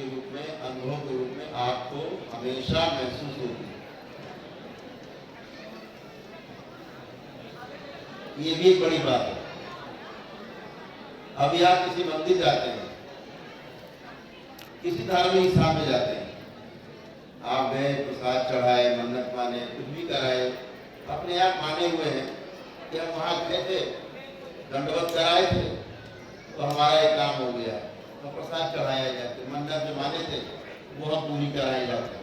के रूप में, अनुभव के रूप में आपको हमेशा महसूस होगी। ये भी एक बड़ी बात है। अभी आप किसी मंदिर जाते हैं, किसी धार्मिक स्थान में जाते हैं, आप गए, प्रसाद चढ़ाए, मन्नत माने, कुछ भी कराए, अपने आप माने हुए हैं कि हम वहां गए थे, दंडवत कराए थे, तो हमारा एक काम हो गया, तो प्रसाद चढ़ाया जाते, मन्नत जो माने थे वो हम पूरी कराए जाते।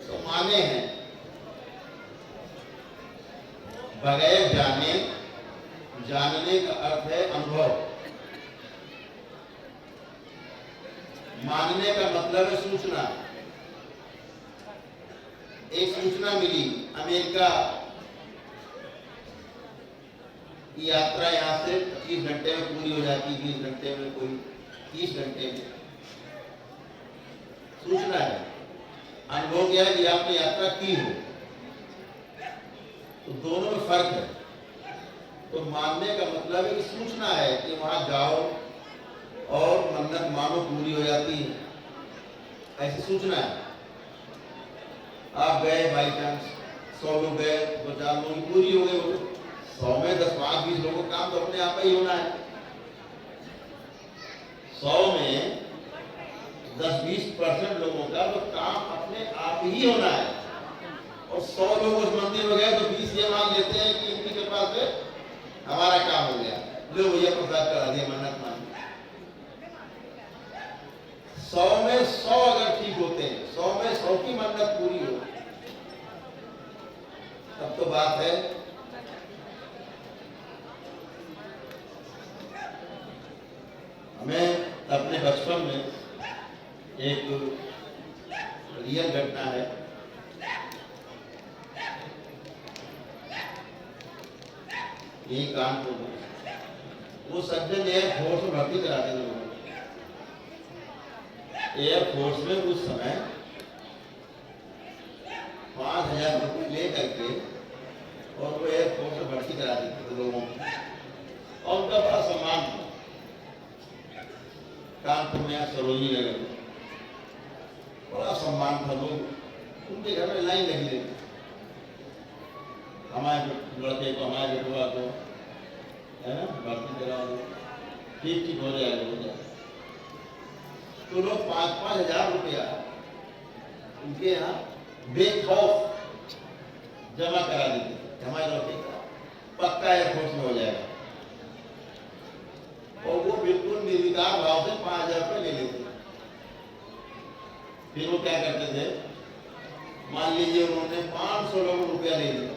तो माने हैं, बगैर जाने, जानने का अर्थ है अनुभव। मानने का मतलब है सूचना। एक सूचना मिली, अमेरिका की यात्रा यहां से 25 घंटे में पूरी हो जाती, 20 घंटे में, कोई 30 घंटे में। सूचना है। अनुभव क्या है कि आपने यात्रा की हो, तो दोनों में फर्क है। तो मानने का मतलब है कि सूचना है कि वहां जाओ और मन्नत मानो पूरी हो जाती है, ऐसी सूचना है। आप गए बाई चांस, 100 लोग गए, 50 लोग की पूरी हो गई, 100 में 10, 5, 20 लोगों का काम तो अपने आप ही होना है। 100 में 10-20% लोगों का तो काम अपने आप ही होना है। और 100 लोग उस मंदिर में गए तो 20 ये मान लेते हैं कि इनकी कृपा से हमारा काम हो गया, लो भैया प्रसाद करा दिया, मन्नत मान। 100 में 100 अगर ठीक होते हैं, 100 में 100 की मन्नत पूरी हो, तब तो बात है। हमें अपने बचपन में एक रियल घटना है। यही कानपुर में वो सज्जन एयरफोर्स में भर्ती कराते थे लोगों को। एयरफोर्स में उस समय 5,000 रुपये ले करके और वो एयरफोर्स में भर्ती करा देते थे लोगों को, और उनका बड़ा सम्मान था। कानपुर में सरोजनी नगर में बड़ा सम्मान था। लोग उनके घर में लाइन लगी रहती, हमारे लड़के को, हमारे बेटुआ को, है ना, भर्ती करा दो, ठीक ठीक हो जाएगा, हो जाएगा। तो लोग 5-5 हजार रुपया उनके यहाँ बेखौफ जमा करा देते थे, हमारे लड़के का पक्का एयरफोर्स में हो जाएगा। और वो बिल्कुल निर्विकार भाव से 5,000 रुपये ले लेते। फिर वो क्या करते थे, मान लीजिए उन्होंने 500 लोगों को रुपया ले लिया,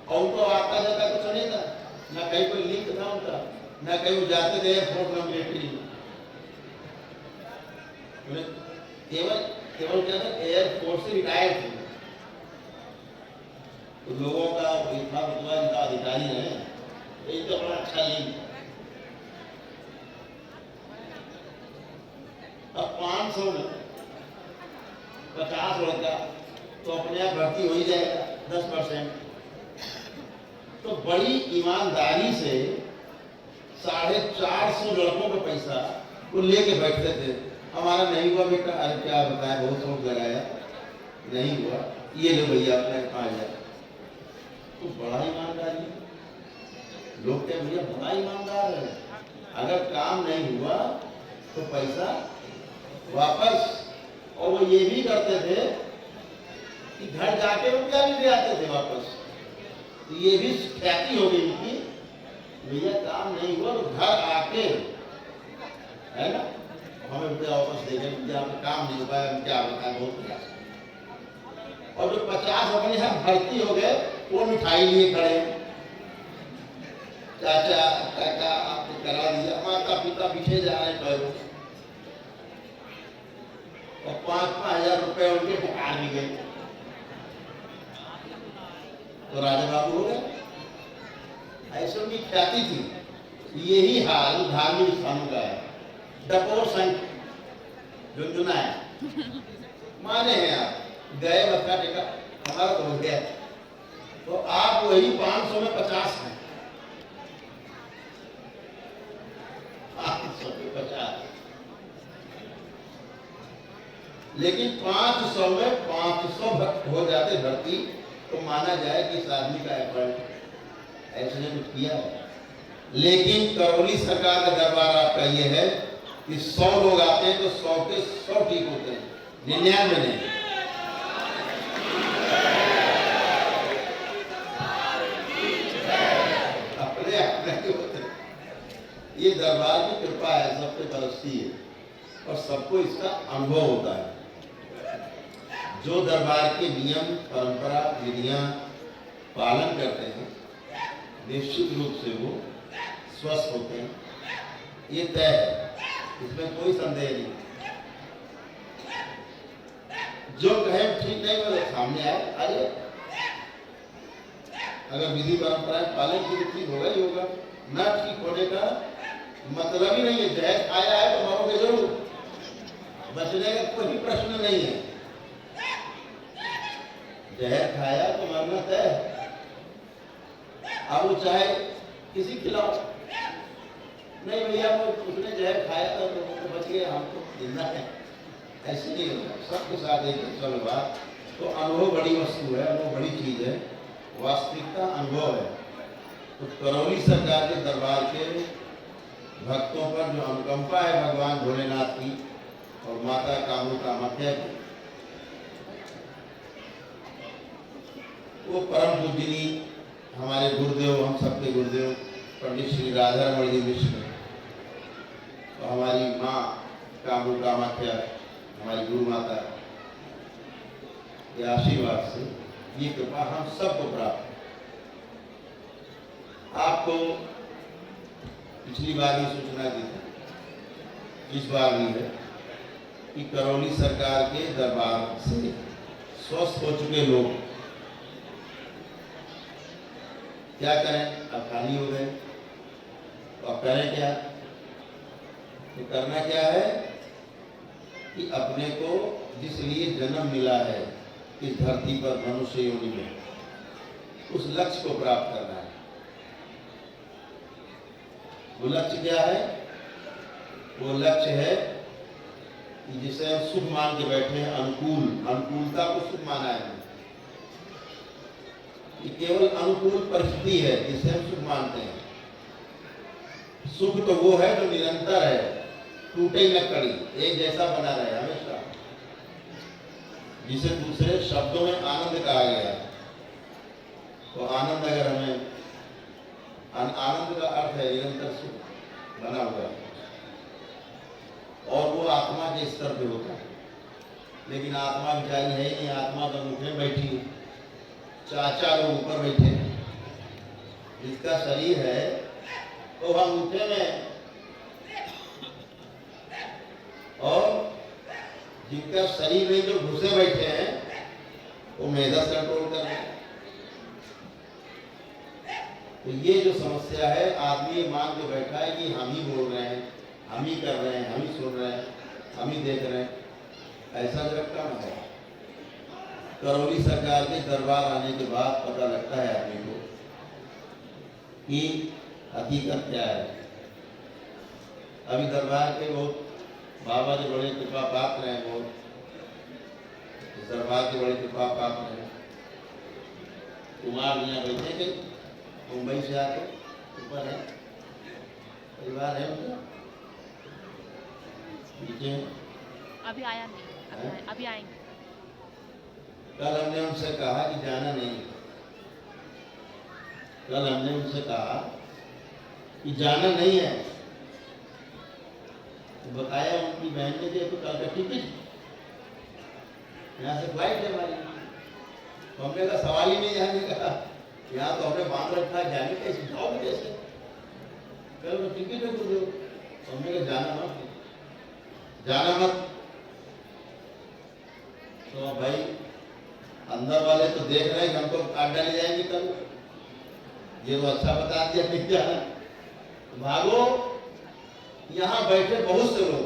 और उनको आता जाता कुछ नहीं था, ना कहीं कोई लिंक था उनका, ना कहीं वो जाते थे एयरफोर्स में मिलिट्री में। केवल क्या था, एयरफोर्स से रिटायर्ड थे। तो लोगों का जिनका अधिकारी है, एक तो बड़ा अच्छा लिंक। अब 500 में 50 लड़का तो अपने आप भर्ती हो ही जाएगा, 10%। तो बड़ी ईमानदारी से 450 लड़कों का पैसा वो लेके बैठते थे। हमारा नहीं हुआ बेटा, अरे क्या बताएं, बहुत शौक लगाया, नहीं हुआ, ये लो भैया अपने 5,000। तो बड़ा ईमानदारी, लोग क्या भैया बड़ा ईमानदार है, अगर काम नहीं हुआ तो पैसा वापस। और वो ये भी करते थे कि घर जाके रुपया भी दे आते थे वापस। तो ये भी ख्याति हो गई इनकी, भैया काम नहीं हुआ तो घर आके, है ना, हमें रुपया वापस देंगे, आपका काम नहीं हुआ है, क्या बताएं, बहुत प्रयास। और जो 50 अपने यहाँ भर्ती हो गए, वो मिठाई लिए खड़े, चाचा काका आपने करा दिया, माता पिता पीछे जा रहे हैं, और 5-5 हजार रुपए उनके पकार भी गए, तो राजा बाबू हो गए। ऐसे उनकी ख्याति थी। यही हाल धार्मिक स्थानों का है। डकोर संघ झुनझुनाए माने हैं आप, गए मक्का टेका, हमारा तो हो गया। तो आप वही 500 में 50 हैं, 500 में 50, लेकिन 500 में 500 हो जाते भर्ती तो माना जाए कि इस आदमी का एफर्ट ऐसे ने कुछ किया है। लेकिन करौली सरकार का दरबार आपका ये है कि 100 लोग आते हैं तो 100 के 100 ठीक होते हैं, 99 नहीं। अपने आप नहीं होते, ये दरबार की कृपा है, सब पे बरसती है और सबको इसका अनुभव होता है। जो दरबार के नियम परंपरा विधियां पालन करते हैं निश्चित रूप से वो स्वस्थ होते हैं, ये तय है, इसमें कोई संदेह नहीं। जो कहे ठीक नहीं वो सामने आए, आइए, अगर विधि परंपराएं पालन की तो ठीक होगा ही होगा, न ठीक होने का मतलब ही नहीं है। जहर आया है तो मरोगे जरूर, बचने का कोई प्रश्न नहीं है। जहर खाया तो मरना तय है, अब वो चाहे किसी खिलाओ, नहीं भैया वो उसने जहर खाया था तो वो तो बच गया, हमको जिंदा है, ऐसे नहीं होगा। सबके साथ एक चल बात, तो अनुभव बड़ी वस्तु है, अनुभव बड़ी चीज है, वास्तविकता अनुभव है। तो करौली सरकार के दरबार के भक्तों पर जो अनुकंपा है भगवान भोलेनाथ की और माता कामरू कामाख्या की, वो परम पूजनी हमारे गुरुदेव, हम सबके गुरुदेव पंडित श्री राधारमण जी मिश्र और हमारी माँ कामरू कामाख्या, हमारी गुरु माता के आशीर्वाद से ये कृपा हम सबको प्राप्त है। आपको पिछली बार भी सूचना दी थी, इस बार भी है कि करौली सरकार के दरबार से स्वस्थ हो चुके लोग क्या करें, अब खाली हो गए तो अब करें क्या? तो करना क्या है कि अपने को जिस लिए जन्म मिला है इस धरती पर मनुष्य योनि में, उस लक्ष्य को प्राप्त करना है। वो लक्ष्य क्या है? वो लक्ष्य है कि जिसे हम सुख मान के बैठे हैं, अनुकूलता को सुख माना है। ये केवल अनुकूल परिस्थिति है जिसे हम सुख मानते हैं। सुख तो वो है जो निरंतर है, टूटे न कड़ी, एक जैसा बना रहे हमेशा, जिसे दूसरे शब्दों में आनंद कहा गया है। तो आनंद अगर हमें, आनंद का अर्थ है निरंतर सुख बना हुआ, और वो आत्मा के स्तर पे होता है। लेकिन आत्मा बेचारी है ही नहीं, आत्मा तो मुख में बैठी है, चाचा लोग ऊपर बैठे हैं। जिसका शरीर है तो हम ऊँचे में, और जिनका शरीर में जो घुसे बैठे हैं वो मेधा से कंट्रोल कर रहे हैं। तो ये जो समस्या है, आदमी मान के बैठा है कि हम ही बोल रहे हैं, हम ही कर रहे हैं, हम ही सुन रहे हैं, हम ही देख रहे हैं, ऐसा जब कम है। करौली सरकार के दरबार आने के बाद पता लगता है आदमी को कि हकीकत क्या है। अभी दरबार के बहुत बाबा जो बड़े कृपा पात्र हैं, वो इस दरबार के बड़े कृपा पात्र हैं। कुमार यहाँ बैठे थे मुंबई से आके, ऊपर है, परिवार है उनका, पीछे अभी आया नहीं, अभी आएंगे। कल हमने उनसे कहा कि जाना नहीं, कल हमने उनसे कहा कि जाना नहीं है, तो बताया उनकी बहन ने कि तो कल का टिकट, यहाँ से फ्लाइट है हमारी। तो हमने कहा सवाल ही नहीं जाने का, यहाँ तो हमने बांध रखा है, जाने कैसे, जाओगे कैसे? कल टिकट है तो दो। तो हमने कहा जाना मत, जाना मत। तो भाई अंदर वाले तो देख रहे हैं कि हमको काट डाले जाएंगे कल, ये तो अच्छा बता दिया नहीं जाना। तो भागो, यहाँ बैठे बहुत से लोग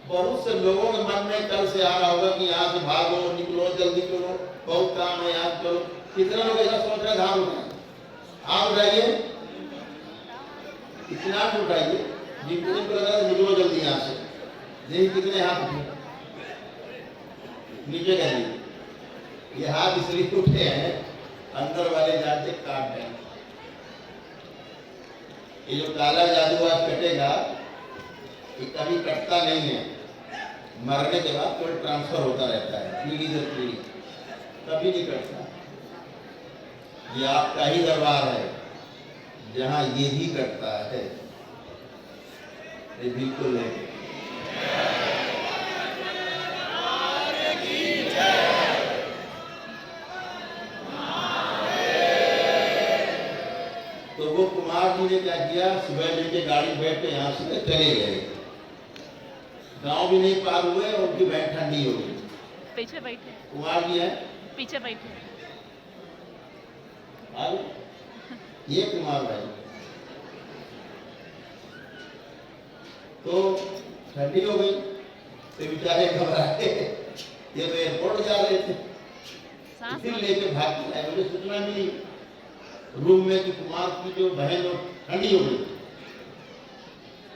बहुत से लोगों के मन में कल से आ रहा होगा कि यहाँ से भागो, निकलो, जल्दी करो, बहुत काम है, यहाँ चलो। कितने लोग ऐसा सोच रहे हैं? हाथ उठाएं, हाथ उठाइए, इतना भी उठाइए जिनको लग रहा है निकलो जल्दी यहाँ से। देखिए कितने हाथ उठे, नीचे कर लीजिए। ये हाथ इसलिए उठे हैं, अंदर वाले जानते काट दें। ये जो काला जादू आज कटेगा, ये कभी कटता नहीं है, मरने के बाद कोई ट्रांसफर होता रहता है पीढ़ी दर पीढ़ी, कभी नहीं कटता। ये आपका ही दरबार है जहां ये भी कटता है। ये बिल्कुल है। तो वो कुमार जी ने क्या किया, सुबह लेके गाड़ी बैठ के यहाँ से चले गए। गांव भी नहीं पार हुए और उनकी बहन ठंडी हो गई। पीछे बैठे, कुमार जी है पीछे बैठे। ये कुमार भाई तो ठंडी हो गई, तो बेचारे घबराए। ये तो एयरपोर्ट जा रहे थे, फिर लेके भाग के आए। मुझे सूचना मिली रूम में कि कुमार की जो बहन वो ठंडी हो गई।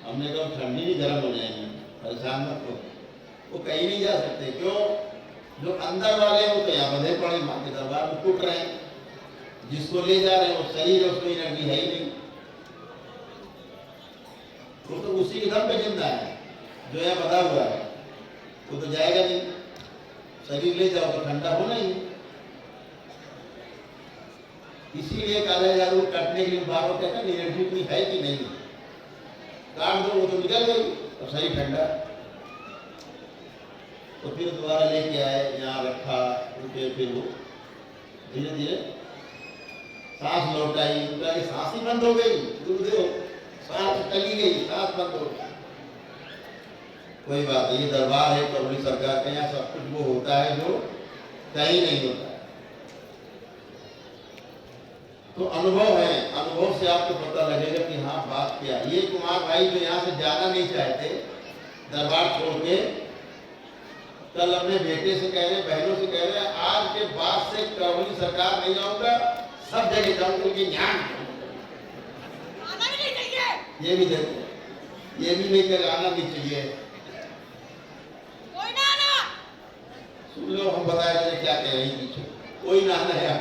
हमने कहा ठंडी नहीं, गर्म हो जाएंगे, परेशान मत हो। वो कहीं नहीं जा सकते, क्यों? जो अंदर वाले हैं वो तो यहाँ बंधे पड़े माँ के दरबार में टूट रहे हैं। जिसको ले जा रहे हैं वो शरीर है, उसको एनर्जी है ही नहीं, वो तो उसी के दम पे जिंदा है जो यहाँ बधा हुआ है, वो तो जाएगा नहीं। शरीर ले जाओ तो ठंडा होना ही। इसीलिए काला जादू काटने के लिए बार बार कहता है एनर्जी इतनी है कि नहीं, काट दो वो तो निकल गई और शरीर ठंडा। तो फिर दोबारा लेके आए, यहाँ रखा, उनके फिर वो धीरे धीरे सांस लौटाई। उनका सांस ही बंद हो गई, गुरुदेव सांस चली गई, सांस बंद हो गई। कोई बात नहीं, दरबार है तो अपनी सरकार के यहाँ सब कुछ वो होता है जो कहीं नहीं होता है। तो अनुभव है, अनुभव से आपको पता लगेगा कि हाँ बात क्या। ये कुमार भाई जो यहाँ से जाना नहीं चाहते दरबार छोड़ के, कल अपने बेटे से कह रहे, बहनों से कह रहे, आज के बाद से करौली सरकार नहीं जाऊंगा, सब जगह जाऊंगा, क्योंकि ज्ञान ये भी देखो, ये भी नहीं कर आना नहीं चाहिए। कोई ना आना, सुन लो हम बताए थे क्या कह रही पीछे, कोई ना आना है।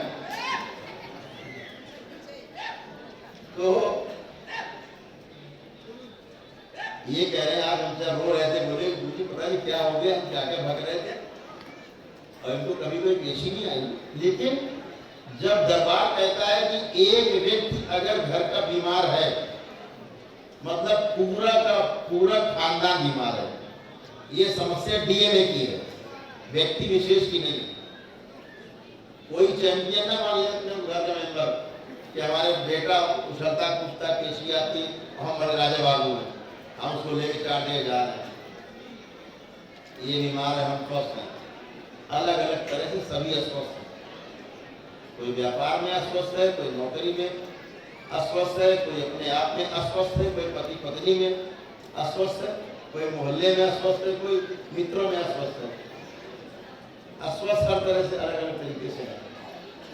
तो ये कह रहे हैं आज हमसे रो रहे थे, बोले मुझे पता नहीं क्या हो गया, हम क्या क्या भग रहे थे और इनको कभी कोई पेशी नहीं आई। लेकिन जब दरबार कहता है कि एक व्यक्ति अगर घर का बीमार है, मतलब पूरा का पूरा खानदान बीमार है, ये समस्या डीएनए की है, व्यक्ति विशेष की नहीं। कोई चैंपियन ना मान लिया अपने घर का मेंबर कि हमारे बेटा उछलता कूदता पेशी आती, हम बड़े राजा बाबू हैं, हम उसको लेके 4 जगह जा रहे हैं, ये बीमार है, हम स्वस्थ हैं। अलग अलग तरह से सभी अस्वस्थ हैं। कोई व्यापार में अस्वस्थ है, कोई नौकरी में अस्वस्थ है, कोई अपने आप में अस्वस्थ है, कोई पति पत्नी में अस्वस्थ है, कोई मोहल्ले में अस्वस्थ है, कोई मित्रों में अस्वस्थ है। अस्वस्थ हर तरह से अलग अलग तरीके से है,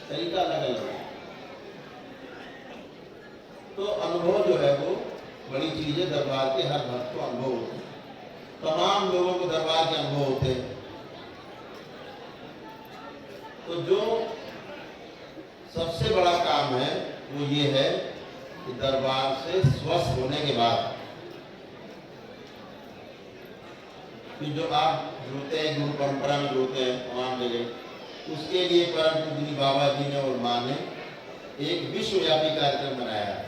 तरीका अलग अलग है। तो अनुभव जो है वो बड़ी चीज है। दरबार के हर भक्त को अनुभव होते हैं, तमाम लोगों को दरबार के अनुभव होते हैं। तो जो सबसे बड़ा काम है वो ये है कि दरबार से स्वस्थ होने के बाद कि जो आप जुड़ते हैं, गुरु परंपरा में जुड़ते हैं तमाम जगह, उसके लिए परम पूजनीय बाबा जी ने और माँ ने एक विश्वव्यापी कार्यक्रम बनाया है,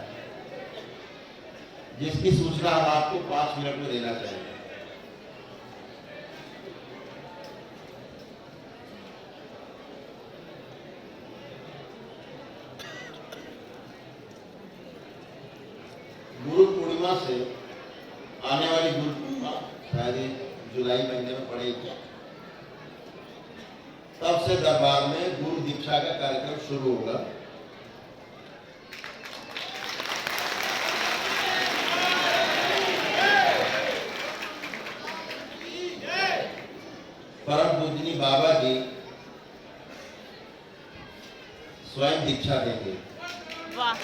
जिसकी सूचना हम आपको 5 मिनट में देना चाहेंगे। गुरु पूर्णिमा से आने वाली गुरु पूर्णिमा शायद जुलाई महीने में पड़ेगी, तब से दरबार में गुरु दीक्षा का कार्यक्रम शुरू होगा। परम पूजनी बाबा जी स्वयं दीक्षा देंगे। वाह,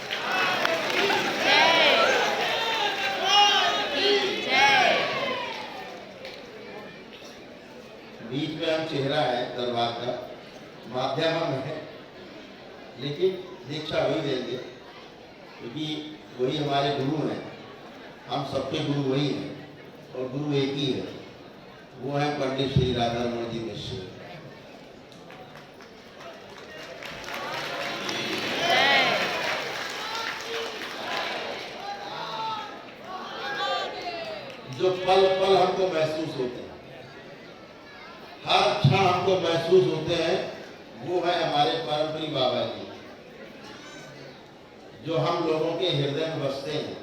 जय जय। बीच में हम चेहरा है दरबार का, माध्यम हम है, लेकिन दीक्षा वही देंगे क्योंकि वही हमारे गुरु हैं। हम सबके गुरु वही हैं और गुरु एक ही है, वो है पंडित श्री राधा रमन जी मिश्र। जो पल पल हमको महसूस होते हैं, हर क्षण हमको महसूस होते हैं, वो है हमारे परमप्रिय बाबा जी, जो हम लोगों के हृदय में बसते हैं।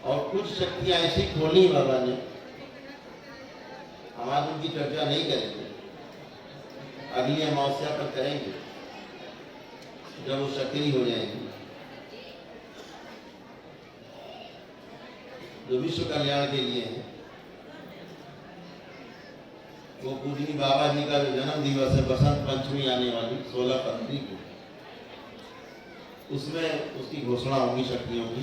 और कुछ शक्तियां ऐसी खोली बाबा ने, हम आज उनकी चर्चा नहीं करेंगे, अगली अमावस्या पर करेंगे जब वो सक्रिय हो जाएंगी। जो विश्व कल्याण के लिए है, वो पूजनी बाबा जी का जो जन्म दिवस है, बसंत पंचमी आने वाली 16 फरवरी को, उसमें उसकी घोषणा होगी शक्तियों की।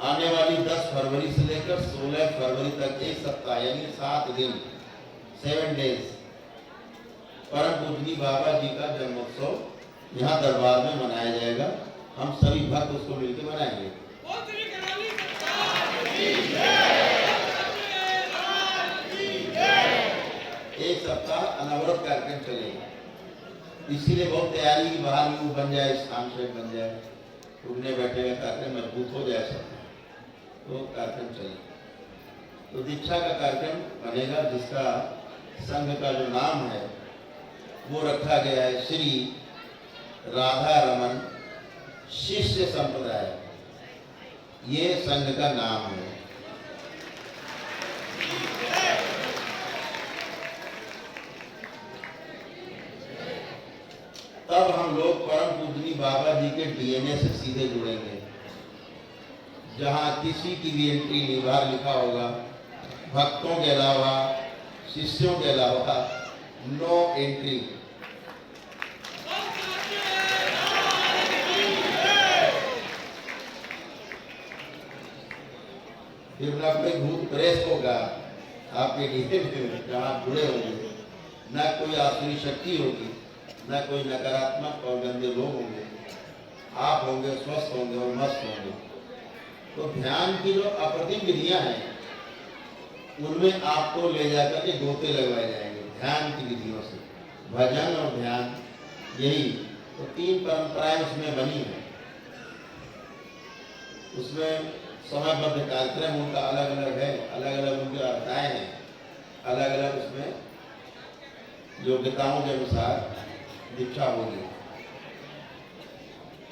आने वाली 10 फरवरी से लेकर 16 फरवरी तक एक सप्ताह यानी 7 दिन 7 डेज परम पूजनी बाबा जी का जन्मोत्सव यहाँ दरबार में मनाया जाएगा। हम सभी भक्त उसको मिलकर मनाएंगे। एक सप्ताह अनवरत कार्यक्रम चलेगा, इसीलिए बहुत तैयारी की, बाहर भी बन जाए, स्थान से बन जाए, उठने बैठने का कार्यक्रम मजबूत हो जाए सब, तो कार्यक्रम चलेगा। तो दीक्षा का कार्यक्रम बनेगा, जिसका संघ का जो नाम है वो रखा गया है श्री राधा रमन शिष्य संप्रदाय। ये संघ का नाम है। तब हम लोग परम पूजनी बाबा जी के डीएनए से सीधे जुड़ेंगे। जहां किसी की भी एंट्री नहीं, बाहर लिखा होगा भक्तों के अलावा, शिष्यों के अलावा नो एंट्री। फिर ना कोई भूत प्रेत होगा आपके डीएनए में जहां आप जुड़े होंगे, ना कोई आसुरी शक्ति होगी, न कोई नकारात्मक और गंदे लोग होंगे। आप होंगे स्वस्थ होंगे और मस्त होंगे। तो ध्यान की जो अप्रतिम विधियां हैं, उनमें आपको ले जाकर के गोते लगवाए जाएंगे ध्यान की विधियों से। भजन और ध्यान, यही तो 3 परंपराएं उसमें बनी है। उसमें समयबद्ध कार्यक्रम उनका अलग अलग है, अलग अलग उनकी अर्थाएं हैं, अलग अलग उसमें योग्यताओं के अनुसार दीक्षा होगी।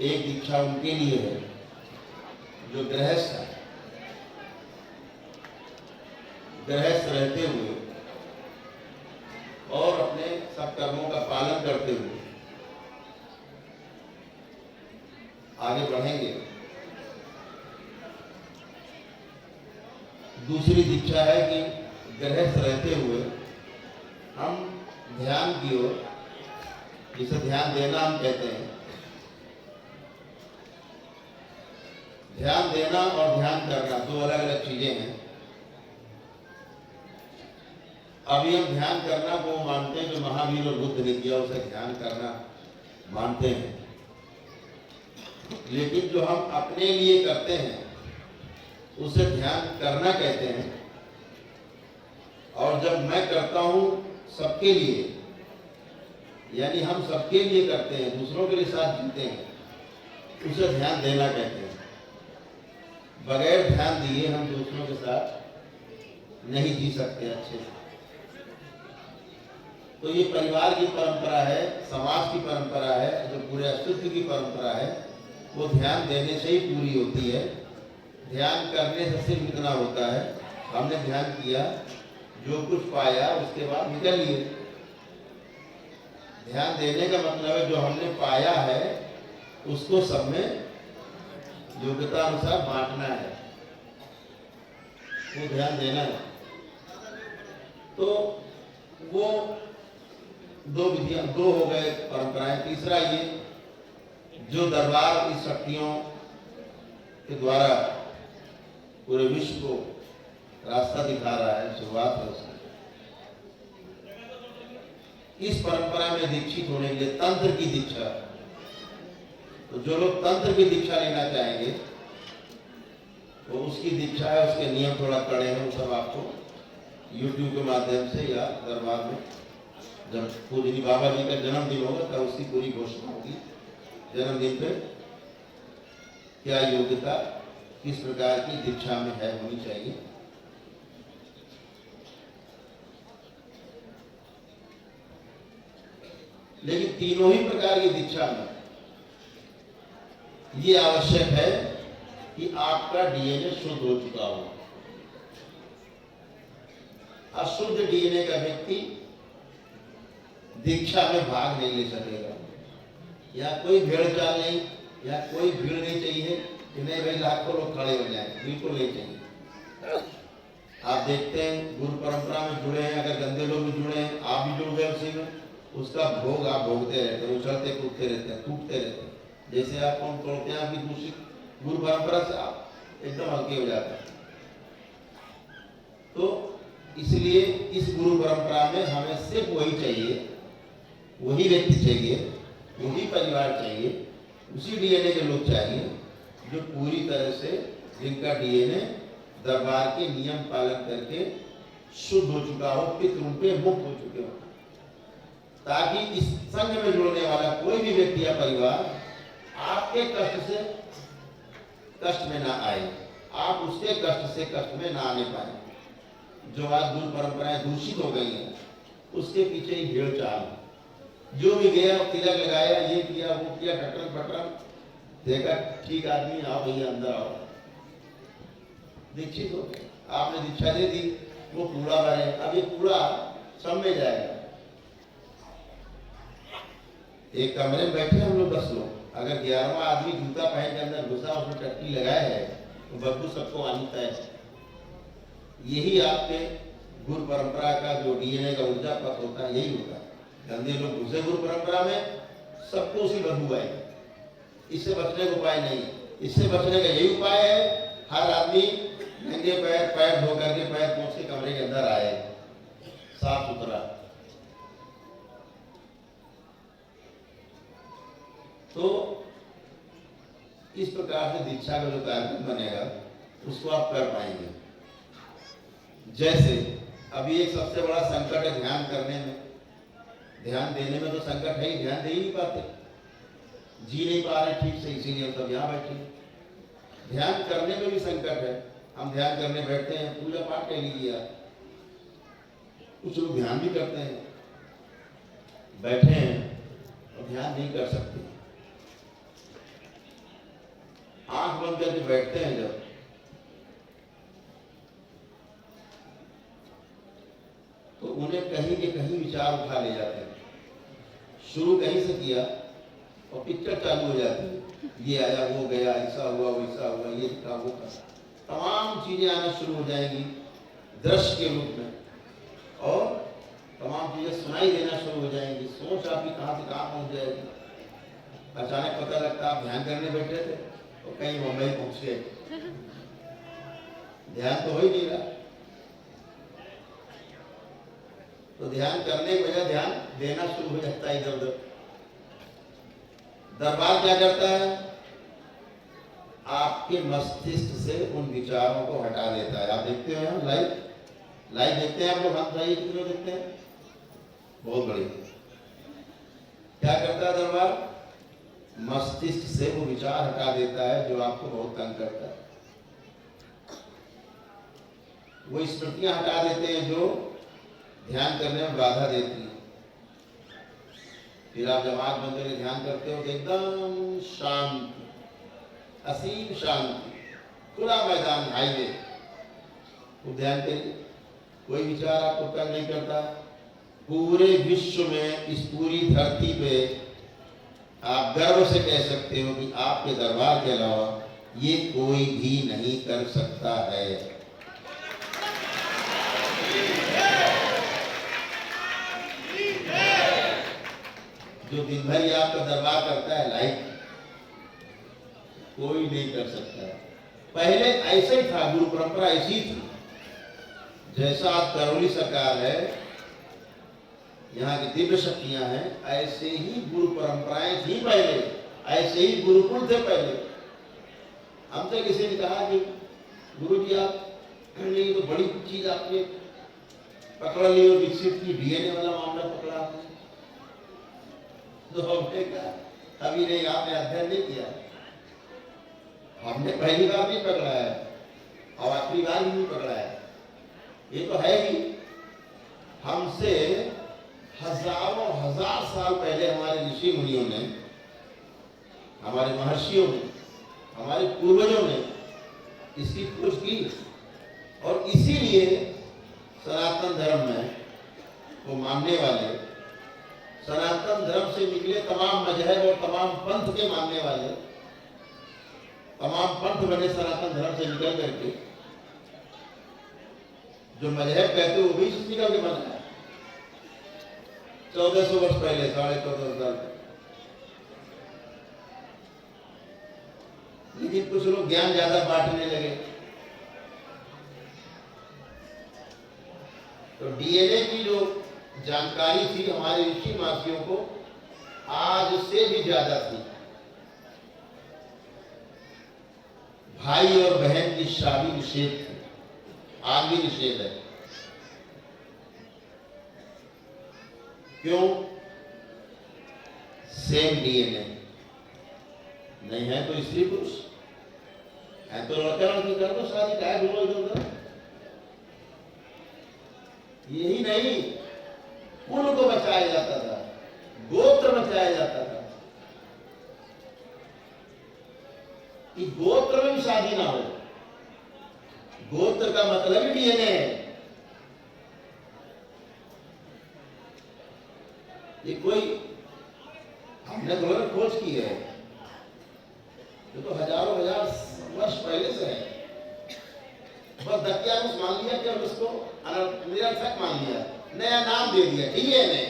एक दीक्षा उनके लिए है जो गृहस्थ है, गृहस्थ रहते हुए और अपने सब कर्मों का पालन करते हुए आगे बढ़ेंगे। दूसरी दीक्षा है कि गृहस्थ रहते हुए हम ध्यान की ओर, जिसे ध्यान देना हम कहते हैं, ध्यान देना और ध्यान करना 2 अलग अलग चीजें हैं। अभी हम ध्यान करना वो मानते हैं जो महावीर और बुद्ध ने किया, उसे ध्यान करना मानते हैं। लेकिन जो हम अपने लिए करते हैं उसे ध्यान करना कहते हैं। और जब मैं करता हूं सबके लिए, यानी हम सबके लिए करते हैं, दूसरों के लिए साथ जीते हैं, उसे ध्यान देना कहते हैं। बगैर ध्यान दिए हम दूसरों के साथ नहीं जी सकते अच्छे से। तो ये परिवार की परंपरा है, समाज की परंपरा है, जो पूरे अस्तित्व की परंपरा है, वो ध्यान देने से ही पूरी होती है। ध्यान करने से सिर्फ इतना होता है, हमने ध्यान किया, जो कुछ पाया उसके बाद निकल लिए। ध्यान देने का मतलब है जो हमने पाया है उसको सब में योग्यता अनुसार बांटना है। वो ध्यान देना है। तो वो दो विधियां, दो हो गए परंपराएं। तीसरा ये जो दरबार की शक्तियों के द्वारा पूरे विश्व को रास्ता दिखा रहा है, शुरुआत है उसकी। इस परंपरा में दीक्षित होने के लिए तंत्र की दीक्षा, तो जो लोग तंत्र की दीक्षा लेना चाहेंगे तो उसकी दीक्षा है, उसके नियम थोड़ा कड़े हैं। वो सब आपको YouTube के माध्यम से या दरबार में जब पूजनी बाबा जी का जन्मदिन होगा तब उसकी पूरी घोषणा होगी। जन्मदिन पे क्या योग्यता किस प्रकार की दीक्षा में है, होनी चाहिए। लेकिन तीनों ही प्रकार की दीक्षा में ये आवश्यक है कि आपका डीएनए शुद्ध हो चुका हो। अशुद्ध डीएनए का व्यक्ति दीक्षा में भाग नहीं ले सकेगा। या कोई भेड़ चाल नहीं, या कोई भीड़ नहीं चाहिए कि नहीं भाई लाखों लोग खड़े हो जाए, बिल्कुल नहीं चाहिए। आप देखते हैं गुरु परंपरा में जुड़े हैं, अगर गंदे लोग भी जुड़े हैं, आप भी जुड़ गए उसी में, उसका भोग आप भोगते रहते हैं, उछलते कूदते रहते हैं, टूटते रहते हैं। जैसे आप कौन तोड़ते हैं, आपकी दूसरी गुरु परंपरा से आप एकदम हल्के हो जाते हैं। तो इसलिए इस गुरु परंपरा में हमें सिर्फ वही चाहिए, वही व्यक्ति चाहिए, वही परिवार चाहिए, उसी डीएनए के लोग चाहिए जो पूरी तरह से, जिनका डीएनए दरबार के नियम पालन करके शुद्ध हो चुका हो, पितृ पे मुक्त हो चुके हो, ताकि इस संघ में जुड़ने वाला कोई भी व्यक्ति या परिवार आपके कष्ट से कष्ट में ना आए, आप उसके कष्ट से कष्ट में ना आने पाए। जो आज गुरु परंपराएं दूषित हो गई हैं, उसके पीछे ही भेड़ चाल। जो भी गया तिलक लगाया, ये किया वो किया, टटन पटन, देखा ठीक आदमी, आओ भैया अंदर आओ, दीक्षित हो गए, आपने दीक्षा दे दी, वो कूड़ा भरे। अब ये कूड़ा सब में जाएगा। एक कमरे में बैठे हम लोग 10 लोग, अगर 11वां आदमी जूता पहन के अंदर घुसा, उसमें टट्टी लगाया है, तो बदबू सबको आनी तय है। यही आपके गुरु परंपरा का जो डीएनए का ऊर्जा पथ होता है, यही होता है। गंदे लोग घुसे गुरु परंपरा में, सबको उसी बदबू आएगी। इससे बचने का उपाय नहीं है। इससे बचने का यही उपाय है, हर आदमी नंगे पैर धो करके, पैर पोंछ के कमरे के अंदर आए, साफ सुथरा। तो इस प्रकार से दीक्षा का जो कार्यक्रम बनेगा उसको आप कर पाएंगे। जैसे अभी एक सबसे बड़ा संकट है ध्यान करने में, ध्यान देने में तो संकट है ही, ध्यान दे ही नहीं पाते, जी नहीं पा रहे ठीक से, इसीलिए हम सब यहाँ बैठे। ध्यान करने में भी संकट है। हम ध्यान करने बैठते हैं, पूजा पाठ कर लीजिए आप, कुछ लोग ध्यान भी करते हैं, बैठे हैं और ध्यान नहीं कर सकते। आंख बंद करके बैठते हैं जब, तो उन्हें कहीं के कहीं विचार उठा ले जाते हैं। शुरू कहीं से किया और पिक्चर चालू हो जाती है, ये आया वो गया, ऐसा हुआ वैसा हुआ, ये था वो था, तमाम चीजें आना शुरू हो जाएंगी दृश्य के रूप में, और तमाम चीजें सुनाई देना शुरू हो जाएंगी। सोच आपकी कहाँ से कहाँ पहुंच जाएगी। अचानक पता लगता आप ध्यान करने बैठे थे और कहीं मुंबई पहुंच गए, ध्यान तो हो ही नहीं रहा। तो ध्यान करने की वजह ध्यान देना शुरू हो जाता है इधर उधर। दरबार क्या करता है, आपके मस्तिष्क से उन विचारों को हटा देता है। आप देखते हो यहाँ लाइव देखते हैं आप लोग, हाथ भाई कितने देखते हैं, बहुत बढ़िया। क्या करता है दरबार, मस्तिष्क से वो विचार हटा देता है जो आपको बहुत तंग करता है। वो स्मृतियां हटा देते हैं जो ध्यान करने में बाधा देती है। फिर आप जब आंख बंद करके ध्यान करते हो तो एकदम शांति, असीम शांति, खुला मैदान, हाईवे, वो ध्यान करिए, कोई विचार आपको तंग नहीं करता। पूरे विश्व में, इस पूरी धरती पे आप गर्व से कह सकते हो कि आपके दरबार के अलावा ये कोई भी नहीं कर सकता है। जो दिन भर ही आपका दरबार करता है, लाइक कोई नहीं कर सकता। पहले ऐसे ही था, गुरु परंपरा ऐसी थी। जैसा आप करौली सरकार है, यहाँ की दिव्य शक्तियां हैं, ऐसे ही गुरु परंपराएं थी पहले, ऐसे ही गुरुकुल थे पहले। हमसे किसी ने कहा कि गुरु जी आप ये तो बड़ी चीज आपने पकड़ ली और विकसित की, डीएनए वाला मामला पकड़ा आपने। तो हमने कहा अभी नहीं, आपने अध्ययन नहीं किया। हमने पहली बार नहीं पकड़ा है और आखिरी बार भी नहीं पकड़ा है। ये तो है ही, हमसे हजारों हजार साल पहले हमारे ऋषि मुनियों ने, हमारे महर्षियों ने, हमारे पूर्वजों ने इसकी खोज की। और इसीलिए सनातन धर्म में वो मानने वाले, सनातन धर्म से निकले तमाम मजहब और तमाम पंथ के मानने वाले, तमाम पंथ बने सनातन धर्म से निकल करके। जो मजहब कहते वो भी से निकल के बना है 1400 वर्ष पहले, 1450 साल पहले। लेकिन कुछ लोग ज्ञान ज्यादा बांटने लगे, तो डीएनए की जो जानकारी थी हमारे ऋषि महर्षियों को आज से भी ज्यादा थी। भाई और बहन की शादी निषेध थी, आज भी निषेध है। क्यों? सेम डीएनए नहीं है तो स्त्री पुरुष है, तो लड़का लड़की कर दो शादी, क्या है इधर। यही नहीं, कुल को बचाया जाता था, गोत्र बचाया जाता था कि गोत्र में भी शादी ना हो। गोत्र का मतलब ही डीएनए है। ये कोई हमने थोड़ा खोज की है, ये तो हजारों हजार वर्ष पहले से है। बस धक्या कुछ मान लिया कि अब इसको निरर्थक मान लिया, नया नाम दे दिया, ठीक है नहीं।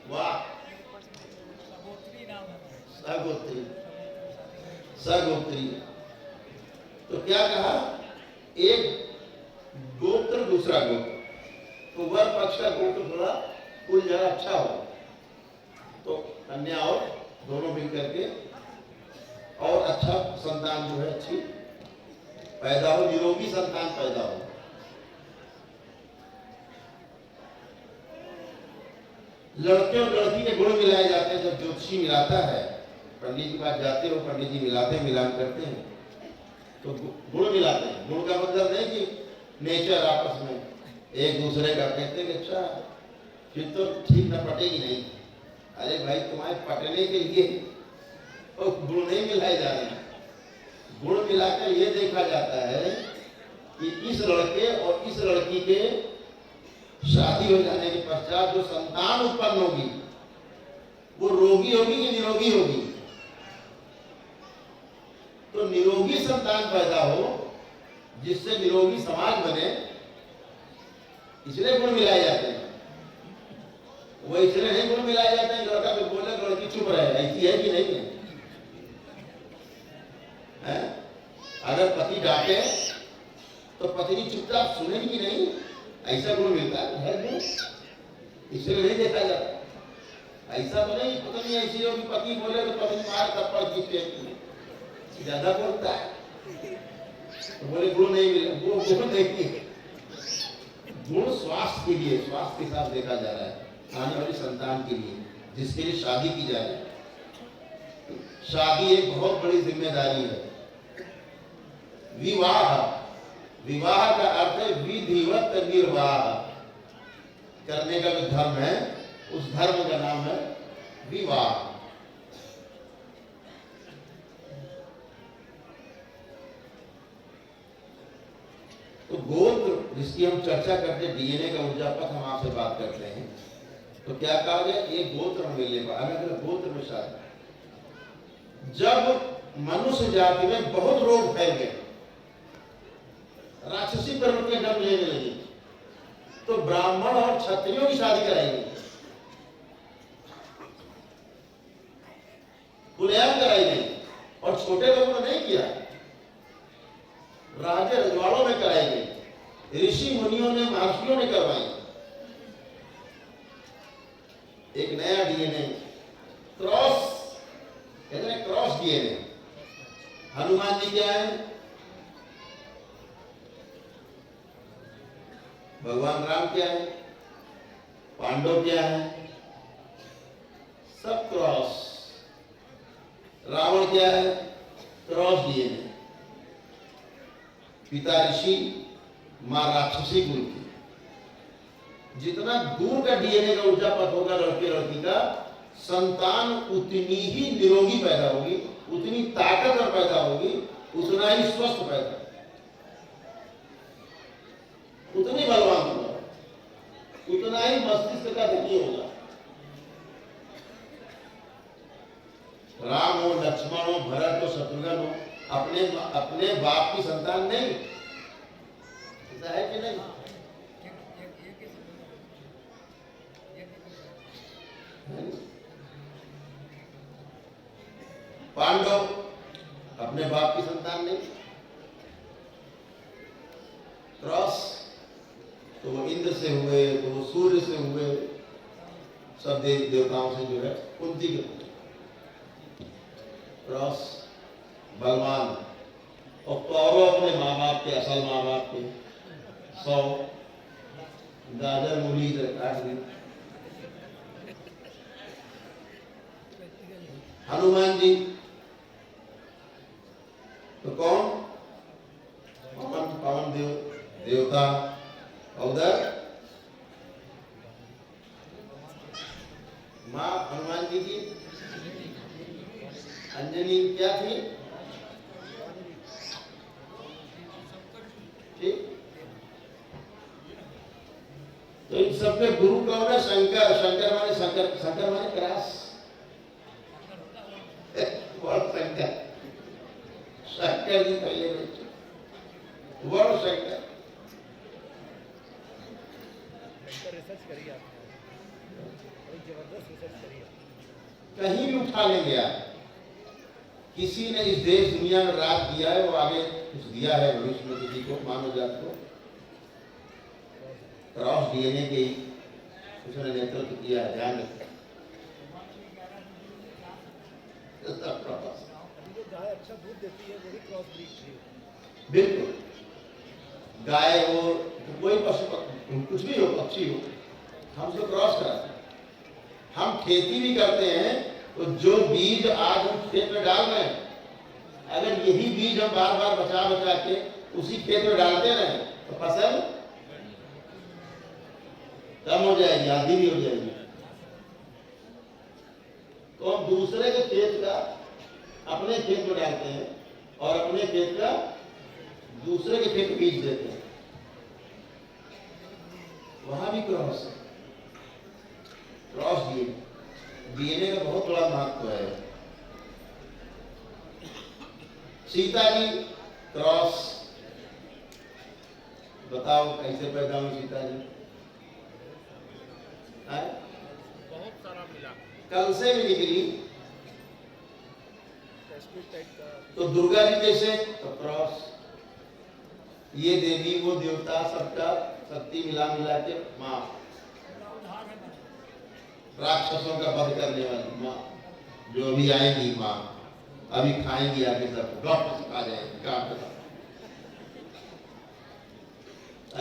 वाह, सगोत्री, सगोत्री। तो क्या कहा, एक गोत्र दूसरा गोत्र, तो वर पक्ष का गोत्र थोड़ा कुल जरा अच्छा हो, तो कन्या और दोनों मिल करके और अच्छा संतान जो है अच्छी पैदा हो, निरोगी संतान पैदा हो। लड़के और लड़की के गुण मिलाए जाते हैं। जब ज्योतिषी मिलाता है, पंडित जी के पास जाते हो, पंडित जी मिलाते हैं, मिलान करते हैं, तो गुण मिलाते हैं। गुण का मतलब नहीं कि नेचर आपस में एक दूसरे का कहते हैं कि अच्छा फिर तो ठीक ना पटेगी नहीं। अरे भाई, तुम्हारे पटने के लिए तो गुण नहीं मिलाए जा रहे हैं। गुण मिलाकर ये देखा जाता है कि इस लड़के और इस लड़की के शादी हो जाने के पश्चात जो संतान उत्पन्न होगी वो रोगी होगी कि निरोगी होगी। तो निरोगी संतान पैदा हो जिससे निरोगी समाज बने, इसलिए गुण मिलाए जाते हैं। वो इसलिए नहीं गुण मिलाए जाते हैं लड़का भी बोले लड़की चुप रहे, ऐसी है कि नहीं है? अगर पति डांटे तो पत्नी चुपचाप सुनेगी कि नहीं, ऐसा गुण मिलता है गुण, इसलिए नहीं देखा जाता। ऐसा तो नहीं पत्नी ऐसी हो कि पति बोले तो पत्नी मार थप्पड़ खींचे, ज्यादा बोलता है तो बोले गुण नहीं मिले। वो गुण नहीं, गुण स्वास्थ्य के लिए, स्वास्थ्य के साथ देखा जा रहा है, आने वाली संतान के लिए, जिसके लिए शादी की जा रही है। शादी एक बहुत बड़ी जिम्मेदारी है। विवाह, विवाह का अर्थ है विधिवत निर्वाह करने का जो धर्म है, उस धर्म का नाम है विवाह। तो गोत्र जिसकी हम चर्चा करते हैं, डीएनए का ऊर्जा पथ हम आपसे बात करते हैं, तो क्या कहा गया, एक गोत्र मिलने पर अलग अलग गोत्र में शादी। जब मनुष्य जाति में बहुत रोग फैल गए, राक्षसी प्रवृत्तियां जन्म लेने लगी, तो ब्राह्मण और क्षत्रियों की शादी कराई गई। राजे रजवाड़ों में कराई गई, ऋषि मुनियों ने, महर्षियों ने करवाई। एक नया डीएनए, क्रॉस, कहते हैं क्रॉस डीएनए। हनुमान जी क्या है? भगवान राम क्या है? पांडव क्या है? सब क्रॉस। रावण क्या है? Cross DNA. पिता ऋषि, मां राक्षसी कुल की। जितना दूर का डीएनए का ऊंचा पथ होगा लड़के लड़की का, संतान उतनी ही निरोगी पैदा होगी, उतनी ताकतवर पैदा होगी, उतना ही स्वस्थ पैदा होगी, उतनी बलवान होगा, उतना ही मस्तिष्क का धनी होगा। राम हो, लक्ष्मण हो, भरत हो, शत्रुघ्न हो, अपने बाप की संतान नहीं। ऐसा है कि नहीं? पांडव अपने बाप की संतान नहीं। क्रॉस तो वो इंद्र से हुए, तो वो सूर्य से हुए, सब देवताओं से जो है कुंती के हुए। क्रॉस बलवान। और कौरव अपने माँ बाप के, असल माँ बाप के 100 गाजर मूली इधर काट दी। हनुमान जी तो कौन? पवन देवता। उधर माँ हनुमान जी की अंजनी क्या थी? ठीक। तो इन सब पे गुरु कौन है? शंकर। शंकर माने क्रॉस। शंकर जी पहले वर्ड शंकर। रिसर्च करिए आपने, जबरदस्त रिसर्च करिए। कहीं भी उठा लेंगे आप, किसी ने इस देश दुनिया में राज दिया है, वो आगे कुछ दिया है भविष्य में किसी को, मानव जात को। क्रॉस डीएनए के ही उसने नेतृत्व किया है, ध्यान रखें। गाय अच्छा दूध देती है, वही क्रॉस ब्रीड थी। बिल्कुल। गाय हो, कोई पशु, कुछ भी हो, पक्षी हो, हम उसको क्रॉस कराते हैं। हम खेती भी करते हैं, तो जो बीज आज हम खेत में डाल रहे हैं, अगर यही बीज हम बार बार बचा बचा के उसी खेत में डालते रहे तो फसल कम हो जाएगी, आधी भी हो जाएगी। तो हम दूसरे के खेत का अपने खेत में डालते हैं और अपने खेत का दूसरे के खेत बीज देते हैं, वहां भी क्रॉस है। क्रॉस डीएनए का बहुत बड़ा महत्व है। सीता जी क्रॉस। बताओ कैसे पैदा हुई सीता जी? बहुत सारा मिला, कल से भी निकली। टाइप का। तो दुर्गा जी कैसे? तो क्रॉस। ये देवी वो देवता, सबका शक्ति मिला मिला के माँ, राक्षसों का वध करने वाली माँ, जो अभी आएंगी माँ, अभी खाएंगी आगे सब डॉक्टर आ जाएंगे काम करना।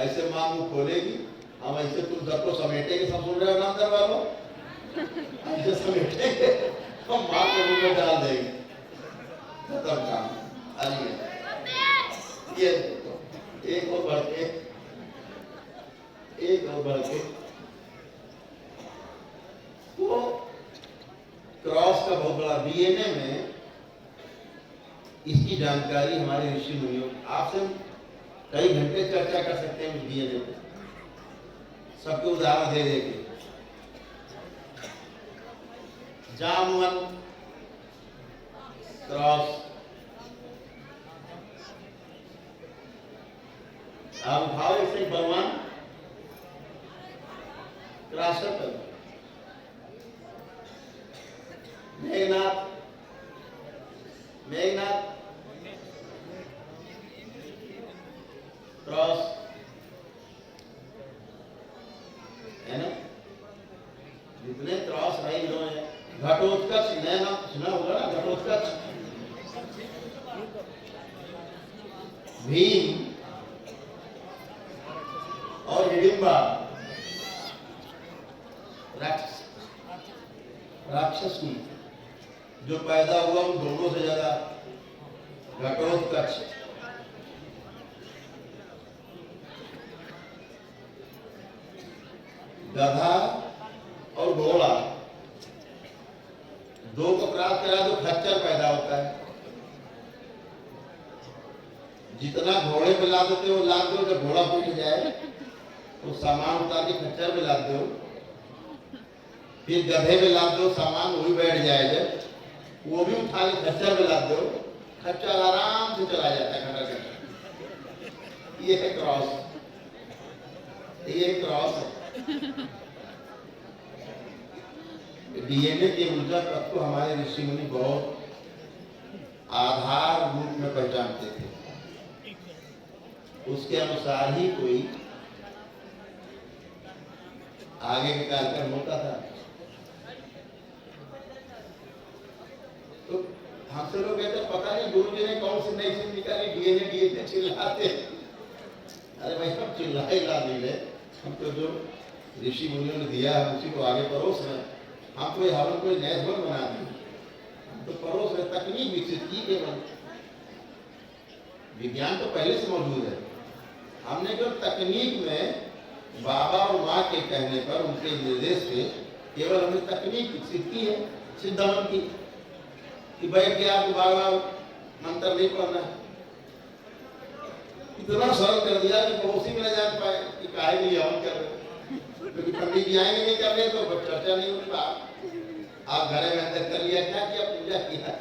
ऐसे माँ मुंह खोलेगी, हम ऐसे तुम सबको समेटेंगे। सब सुन रहे हो नाम दरबार वालों? ऐसे समेटेंगे, हम माँ के मुंह में डाल देंगे, खत्म काम। ये एक और बढ़ के, एक और बढ़ के वो क्रॉस का बहुत बड़ा डीएनए में इसकी जानकारी हमारे ऋषि मुनियों, आपसे कई घंटे चर्चा कर सकते हैं उस डीएनए पे, सबके उदाहरण दे देंगे। जामवन क्रॉस। आप भाव से भगवान क्रॉस कर। मेघनाथ, मेघनाथ क्रॉस है ना, जितने क्रॉस भाई इन्होंने घटोत्कच नया नाम सुना होगा ना, घटोत्कच, भीम और हिडिंबा राक्षस में जो पैदा हुआ उन दोनों से ज्यादा घटोत्कच। गधा और घोड़ा दो को क्रॉस करा तो खच्चर पैदा होता है। जितना घोड़े पे लाद देते हो लाद दो, जब घोड़ा पीट जाए तो सामान उतार के खच्चर पे लाद दो, फिर गधे पे लाद दो, सामान वही बैठ जाए, जब वो भी उठा के खच्चर पे लाद दो, खच्चर आराम से चला जाता है खटर खटर। ये है क्रॉस, ये क्रॉस है। डीएनए के ऊर्जा तत्व को हमारे ऋषि मुनि बहुत आधार रूप में पहचानते थे, उसके अनुसार ही कोई आगे के कार्यक्रम होता था। तो हमसे लोग कहते पता नहीं गुरु जी ने कौन सी नई चीज निकाली, डीएनए डीएनए चिल्लाते। अरे भाई हम चिल्लाए ला नहीं रहे, हम तो जो ऋषि मुनियों ने दिया हम उसी को आगे परोस रहे हैं। हम कोई हवन कोई नया धर्म बना दें, हम तो परोस रहे, तकनीक विकसित की केवल, विज्ञान तो पहले से मौजूद है। हमने जो तकनीक में बाबा और माँ के कहने पर, उनके निर्देश पे केवल हमने तकनीक विकसित की है, सिद्धांत की, कि बैठ के आपको बार बार मंत्र नहीं पढ़ना है। इतना सरल कर दिया कि पड़ोसी में न जान पाए कि काहे के लिए हवन कर रहे, क्योंकि पंडित जी आएंगे नहीं करने तो चर्चा नहीं होगी। आप घरे में अंदर कर लिया, क्या किया, पूजा किया,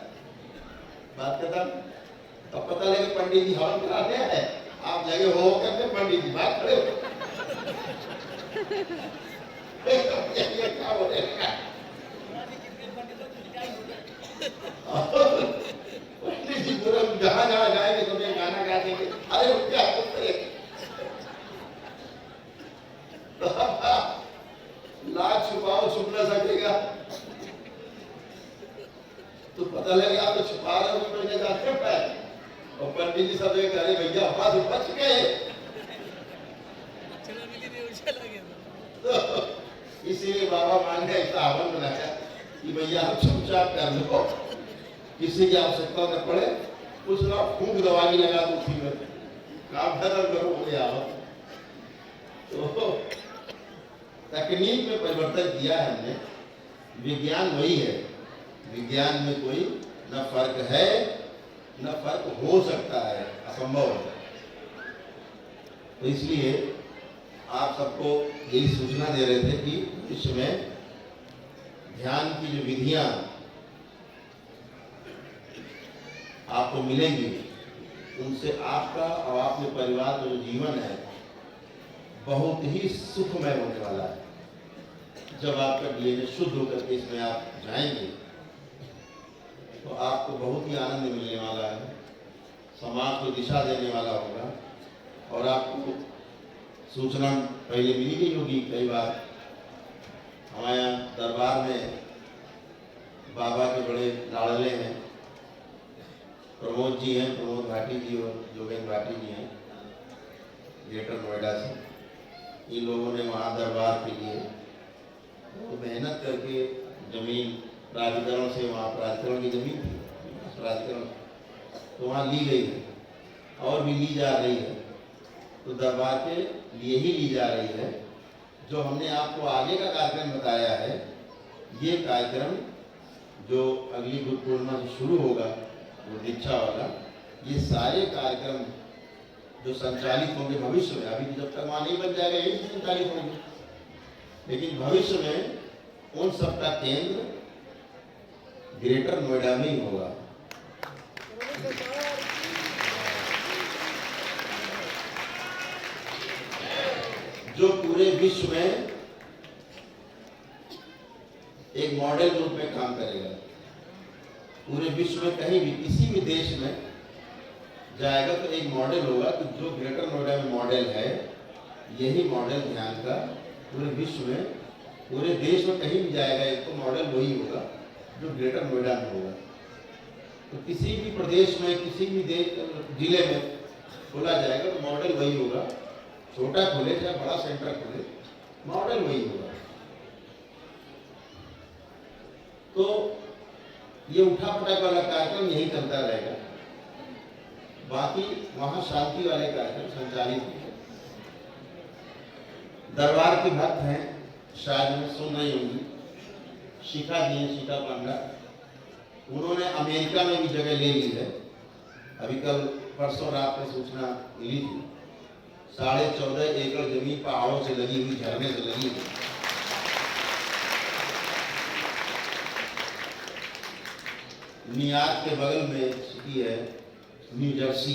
बात खत्म। तब पता लगे पंडित जी हवन कराते हैं, आप जगह हो करके पंडित जी बात खड़े हो क्या बोलेगा, पंडित जी पूरा जहाँ जहाँ जाएंगे तो गाना गा देंगे। अरे क्या लाज छुपाओ छुप न सकेगा, तो पता लगे आप तो छुपा रहे हो, जाते हैं और पंडित जी सब अरे भैया हाथ बच गए। तो इसीलिए बाबा मान गए, ऐसा हवन बनाया कि भैया आप चुपचाप कर लो, किसी की आवश्यकता न पड़े, कुछ ना फूंक दवाई लगा दो, उसी में काम खत्म करो, हो गया। तो तकनीक में परिवर्तन किया है हमने, विज्ञान वही है, विज्ञान में कोई न फर्क है न फर्क हो सकता है, असंभव है। तो इसलिए आप सबको यही सूचना दे रहे थे कि इसमें ध्यान की जो विधियां आपको मिलेंगी, उनसे आपका और आपके परिवार का जो जीवन है बहुत ही सुखमय होने वाला है। जब आपका डीएनए शुद्ध होकर के इसमें आप जाएंगे तो आपको बहुत ही आनंद मिलने वाला है, समाज को दिशा देने वाला होगा। और आपको सूचना पहले मिली गई होगी, कई बार हमारे यहाँ दरबार में बाबा के बड़े लाडले हैं, प्रमोद जी हैं, प्रमोद भाटी जी और जोगेंद्र भाटी जी हैं, ग्रेटर नोएडा से। इन लोगों ने वहाँ दरबार के लिए तो मेहनत करके जमीन प्राधिकरण से, वहाँ प्राधिकरण की जमीन थी, प्राधिकरण तो वहाँ ली गई है और भी ली जा रही है। तो दरबार के लिए ही ली जा रही है। जो हमने आपको आगे का कार्यक्रम बताया है, ये कार्यक्रम जो अगली गुरु पूर्णिमा से शुरू होगा, वो दीक्षा वाला, ये सारे कार्यक्रम जो संचालित होंगे भविष्य में, अभी जब तक वहाँ नहीं बन जाएगा यही संचालित होंगे, लेकिन भविष्य में उन सबका केंद्र ग्रेटर नोएडा में ही होगा। जो पूरे विश्व में एक मॉडल रूप में काम करेगा। पूरे विश्व में कहीं भी किसी भी देश में जाएगा तो एक मॉडल होगा कि जो ग्रेटर नोएडा में मॉडल है, यही मॉडल ध्यान का पूरे विश्व में, पूरे देश में कहीं भी जाएगा एक तो मॉडल वही होगा जो ग्रेटर नोएडा में होगा। तो किसी भी प्रदेश में, किसी भी जिले में खोला जाएगा तो मॉडल वही होगा। छोटा खोले चाहे बड़ा सेंटर खोले, मॉडल वही होगा। तो ये उठा पटक वाला कार्यक्रम यही चलता रहेगा, बाकी वहां शांति वाले कार्यक्रम संचालित होंगे। दरबार के भक्त हैं, शायद में सुन रही होंगी, शिखा जी हैं, शिखा पांडा, उन्होंने अमेरिका में भी जगह ले ली है। अभी कल परसों रात में सूचना मिली थी। 14.5 एकड़ जमीन पहाड़ों से लगी हुई, झरने से लगी हुई। न्यूयॉर्क के बगल में सिटी है न्यू जर्सी।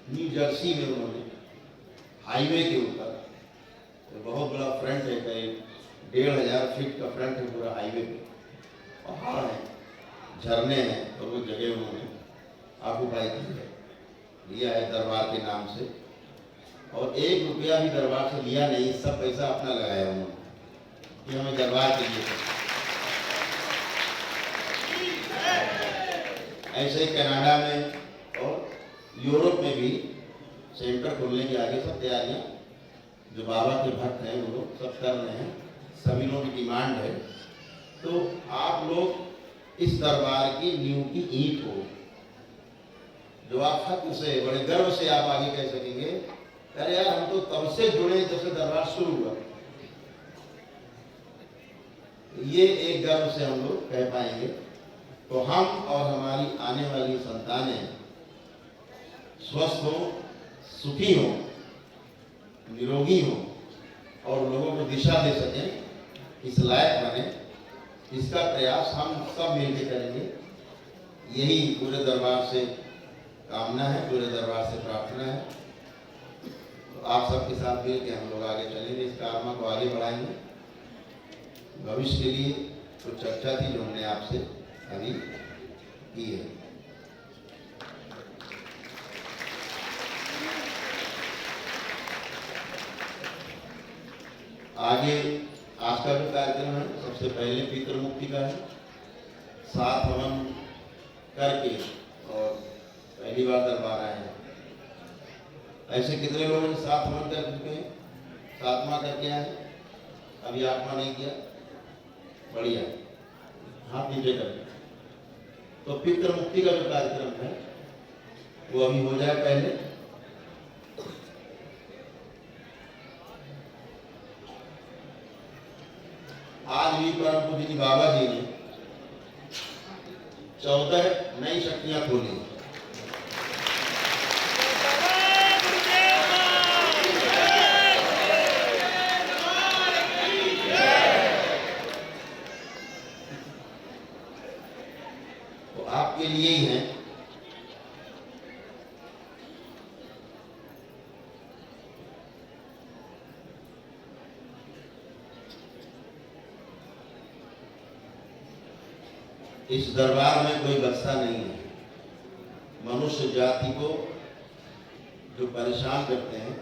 न्यू जर्सी में उन्होंने हाईवे के ऊपर तो बहुत बड़ा फ्रंट है, करीब 1500 फीट का फ्रंट है पूरा हाईवे पे, पहाड़ है, झरने हैं, और वो जगह उन्होंने ऑक्युपाई की है, लिया है दरबार के नाम से। और 1 रुपया भी दरबार से लिया नहीं, सब पैसा अपना लगाया उन्होंने कि हमें दरबार के लिए। ऐसे ही कनाडा में और यूरोप में भी सेंटर खोलने की आगे सब तैयारियां, जो बाबा के भक्त हैं वो लोग सब कर रहे हैं, सभी लोगों की डिमांड है। तो आप लोग इस दरबार की नींव की ईंट हो, जो आप फक्र से, बड़े गर्व से आप आगे कह सकेंगे, अरे यार हम तो तब से जुड़े जब से दरबार शुरू हुआ। ये एक गर्व से हम लोग कह पाएंगे। तो हम और हमारी आने वाली संतानें स्वस्थ हो, सुखी हो, निरोगी हो और लोगों को दिशा दे सकें, इस लायक बने, इसका प्रयास हम सब मिलकर करेंगे। यही पूरे दरबार से कामना है, पूरे दरबार से प्रार्थना है। तो आप सबके साथ मिलकर हम लोग आगे चलेंगे, इस कामना को आगे बढ़ाएंगे। भविष्य के लिए तो चर्चा थी जो हमने आपसे अभी की है। आगे आज का जो कार्यक्रम है, सबसे पहले पितृ मुक्ति का है। 7 हवन करके और पहली बार दरबार आए हैं। ऐसे कितने लोगों ने 7 हवन कर चुके हैं? 7वां करके आए, अभी 8वां नहीं किया? बढ़िया, हाथ नीचे कर। तो पितृ मुक्ति का जो कार्यक्रम है वो अभी हो जाए पहले। आज भी परम पूज्य बाबा जी ने 14 नई शक्तियां खोली। तो आपके लिए ही है। इस दरबार में कोई बचता नहीं है। मनुष्य जाति को जो परेशान करते हैं,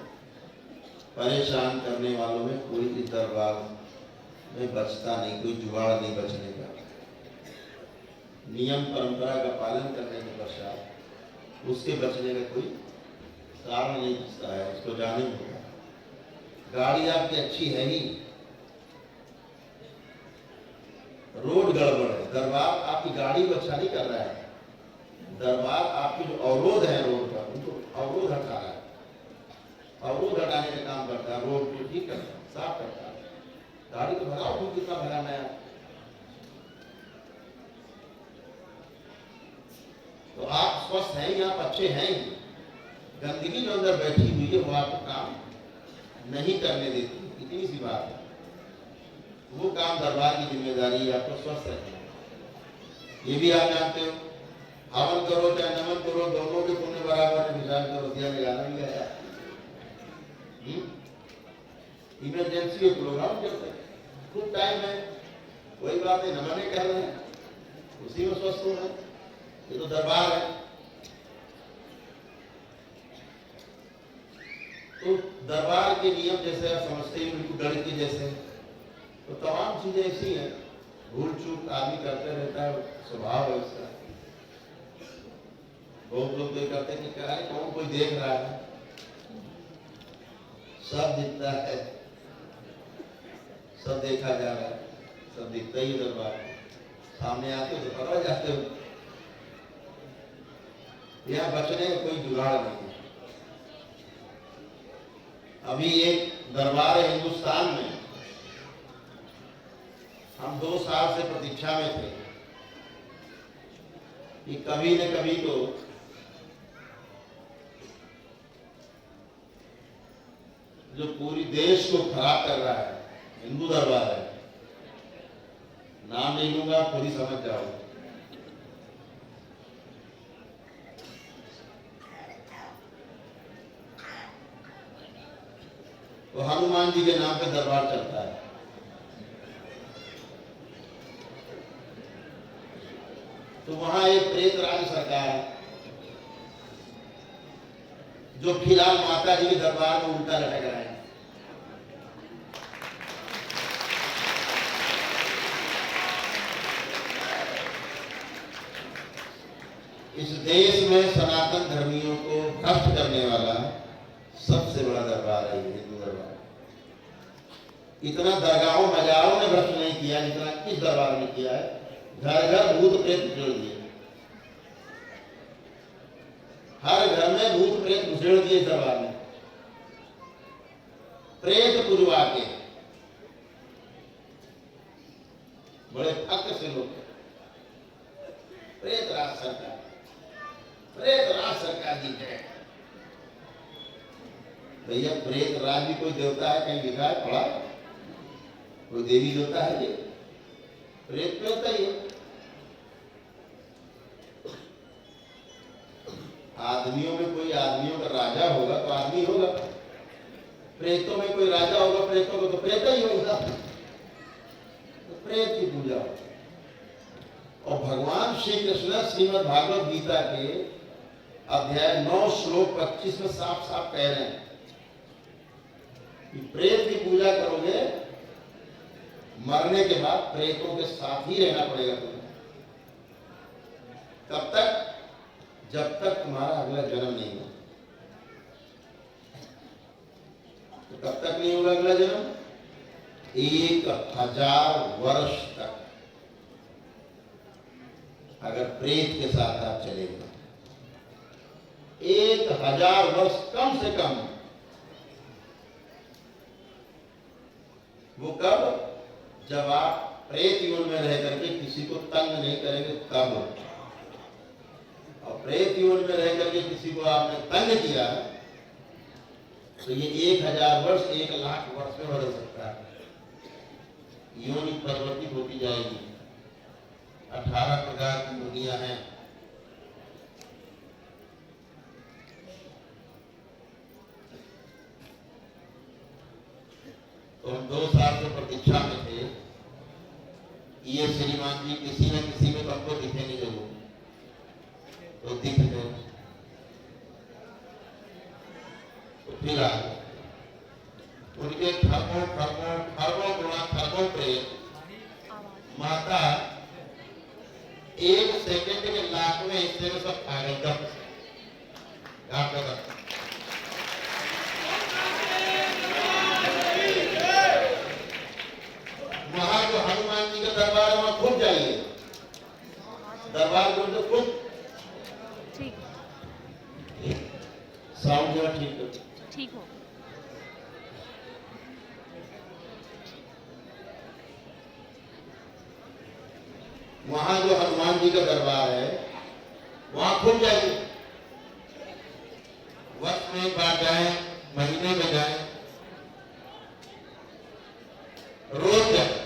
परेशान करने वालों में कोई इस दरबार में बचता नहीं, कोई जुगाड़ नहीं बचने का। नियम परंपरा का पालन करने के पश्चात उसके बचने का कोई कारण नहीं बचता है, उसको जाने होगा। गाड़ी आपकी अच्छी है ही, रोड गड़बड़ है, दरबार आपकी गाड़ी को अच्छा नहीं कर रहा है। दरबार आपकी जो अवरोध है रोड पर, उनको अवरोध हटा रहा है, अवरोध हटाने का काम करता है, रोड को ठीक करता है, साफ करता है। गाड़ी को भगाओ, तुम कितना भरा नया। तो आप स्वस्थ हैं ही, आप अच्छे हैं ही। गंदगी जो अंदर बैठी हुई है वो आपको काम नहीं करने देती, इतनी सी बात है। वो काम दरबार की जिम्मेदारी है आपको स्वस्थ रखना। ये भी आप जानते हो, हवन करो चाहे नमन करो, दोनों के पुण्य बराबर है। विशाल करो, दिया लगाना भी आया। इमरजेंसी में प्रोग्राम चलते हैं, खूब टाइम है, वही बात है, नमन कर रहे हैं, उसी में स्वस्थ हो रहे हैं। ये तो दरबार है। तो दरबार के नियम जैसे आप समझते हैं बिल्कुल गणित के जैसे, तो तमाम चीजें ऐसी हैं, भूल चूक आदमी करते रहता है, स्वभाव है उसका। बहुत लोग ये करते हैं कि क्या है, कौन कोई देख रहा है, सब दिखता है, सब देखा जा रहा है, सब दिखता ही दरबार सामने आते हो तो पकड़ जाते हो। यहाँ बचने का कोई जुगाड़ नहीं है। अभी एक दरबार है हिंदुस्तान में, हम 2 साल से प्रतीक्षा में थे कि कभी न कभी तो जो पूरी देश को खराब कर रहा है हिंदू दरबार है, नाम नहीं लूंगा, खुद ही समझ जाओ। तो हनुमान जी के नाम पे दरबार चलता है। तो वहां एक प्रेत राज सरकार है जो फिलहाल माता जी के दरबार में उल्टा लटक रहा है। इस देश में सनातन धर्मियों को भ्रष्ट करने वाला सबसे बड़ा दरबार है हिंदू दरबार। इतना दरगाहों मजारों ने भ्रष्ट नहीं किया जितना इस दरबार ने किया है। घर घर भूत प्रेत घुसेड़ दिए, हर घर में भूत प्रेत घुसेड़ दिए इस दरबार में। प्रेत पुजवा के बड़े हक से लोग, प्रेत राज सरकार, प्रेत राज सरकार जी है। भैया प्रेत राज भी कोई देवता है, कहीं लिखा है, पढ़ा? कोई देवी देवता है? ये प्रेत पे होता ही है। आदमियों में कोई आदमियों का राजा होगा तो आदमी होगा, प्रेतों में कोई राजा होगा प्रेतों को तो प्रेत ही होगा। तो प्रेत की पूजा हो। और भगवान श्री कृष्ण श्रीमद् भागवत गीता के अध्याय 9 श्लोक 25 में साफ साफ कह रहे हैं कि प्रेत की पूजा करोगे, मरने के बाद प्रेतों के साथ ही रहना पड़ेगा तुम्हें। कब तक? जब तक तुम्हारा अगला जन्म नहीं हो। तो कब तक नहीं होगा अगला जन्म? 1000 वर्ष तक अगर प्रेत के साथ आप चलेंगे। 1000 वर्ष कम से कम। वो कब? जब आप प्रेत युग में रह करके किसी को तंग नहीं करेंगे तब। और प्रेत युग में रह करके किसी को आपने तंग किया तो ये 1000 वर्ष 1,00,000 वर्ष में बदल सकता है। योनि परिवर्तित होती जाएगी। 18 प्रकार की दुनिया है। तो हम 2 साल से प्रतीक्षा में थे, ये श्रीमान जी किसी न किसी में हमको दिखेंगे जरूर। तो दिख गए, तो फिर आ गए। उनके खरबों खरबों खरबों गुणा खरबों पे माता 1 सेकंड के 1,00,000वें हिस्से में सब खा गए। कब? वहां जो हनुमान जी का दरबार है वहां खुद जाइए, दरबार को तो खुद साउंड जरा ठीक हो। वहां जो हनुमान जी का दरबार है वहां खुद जाइए। वर्ष में एक बार जाए, महीने में जाए, रोज जाए।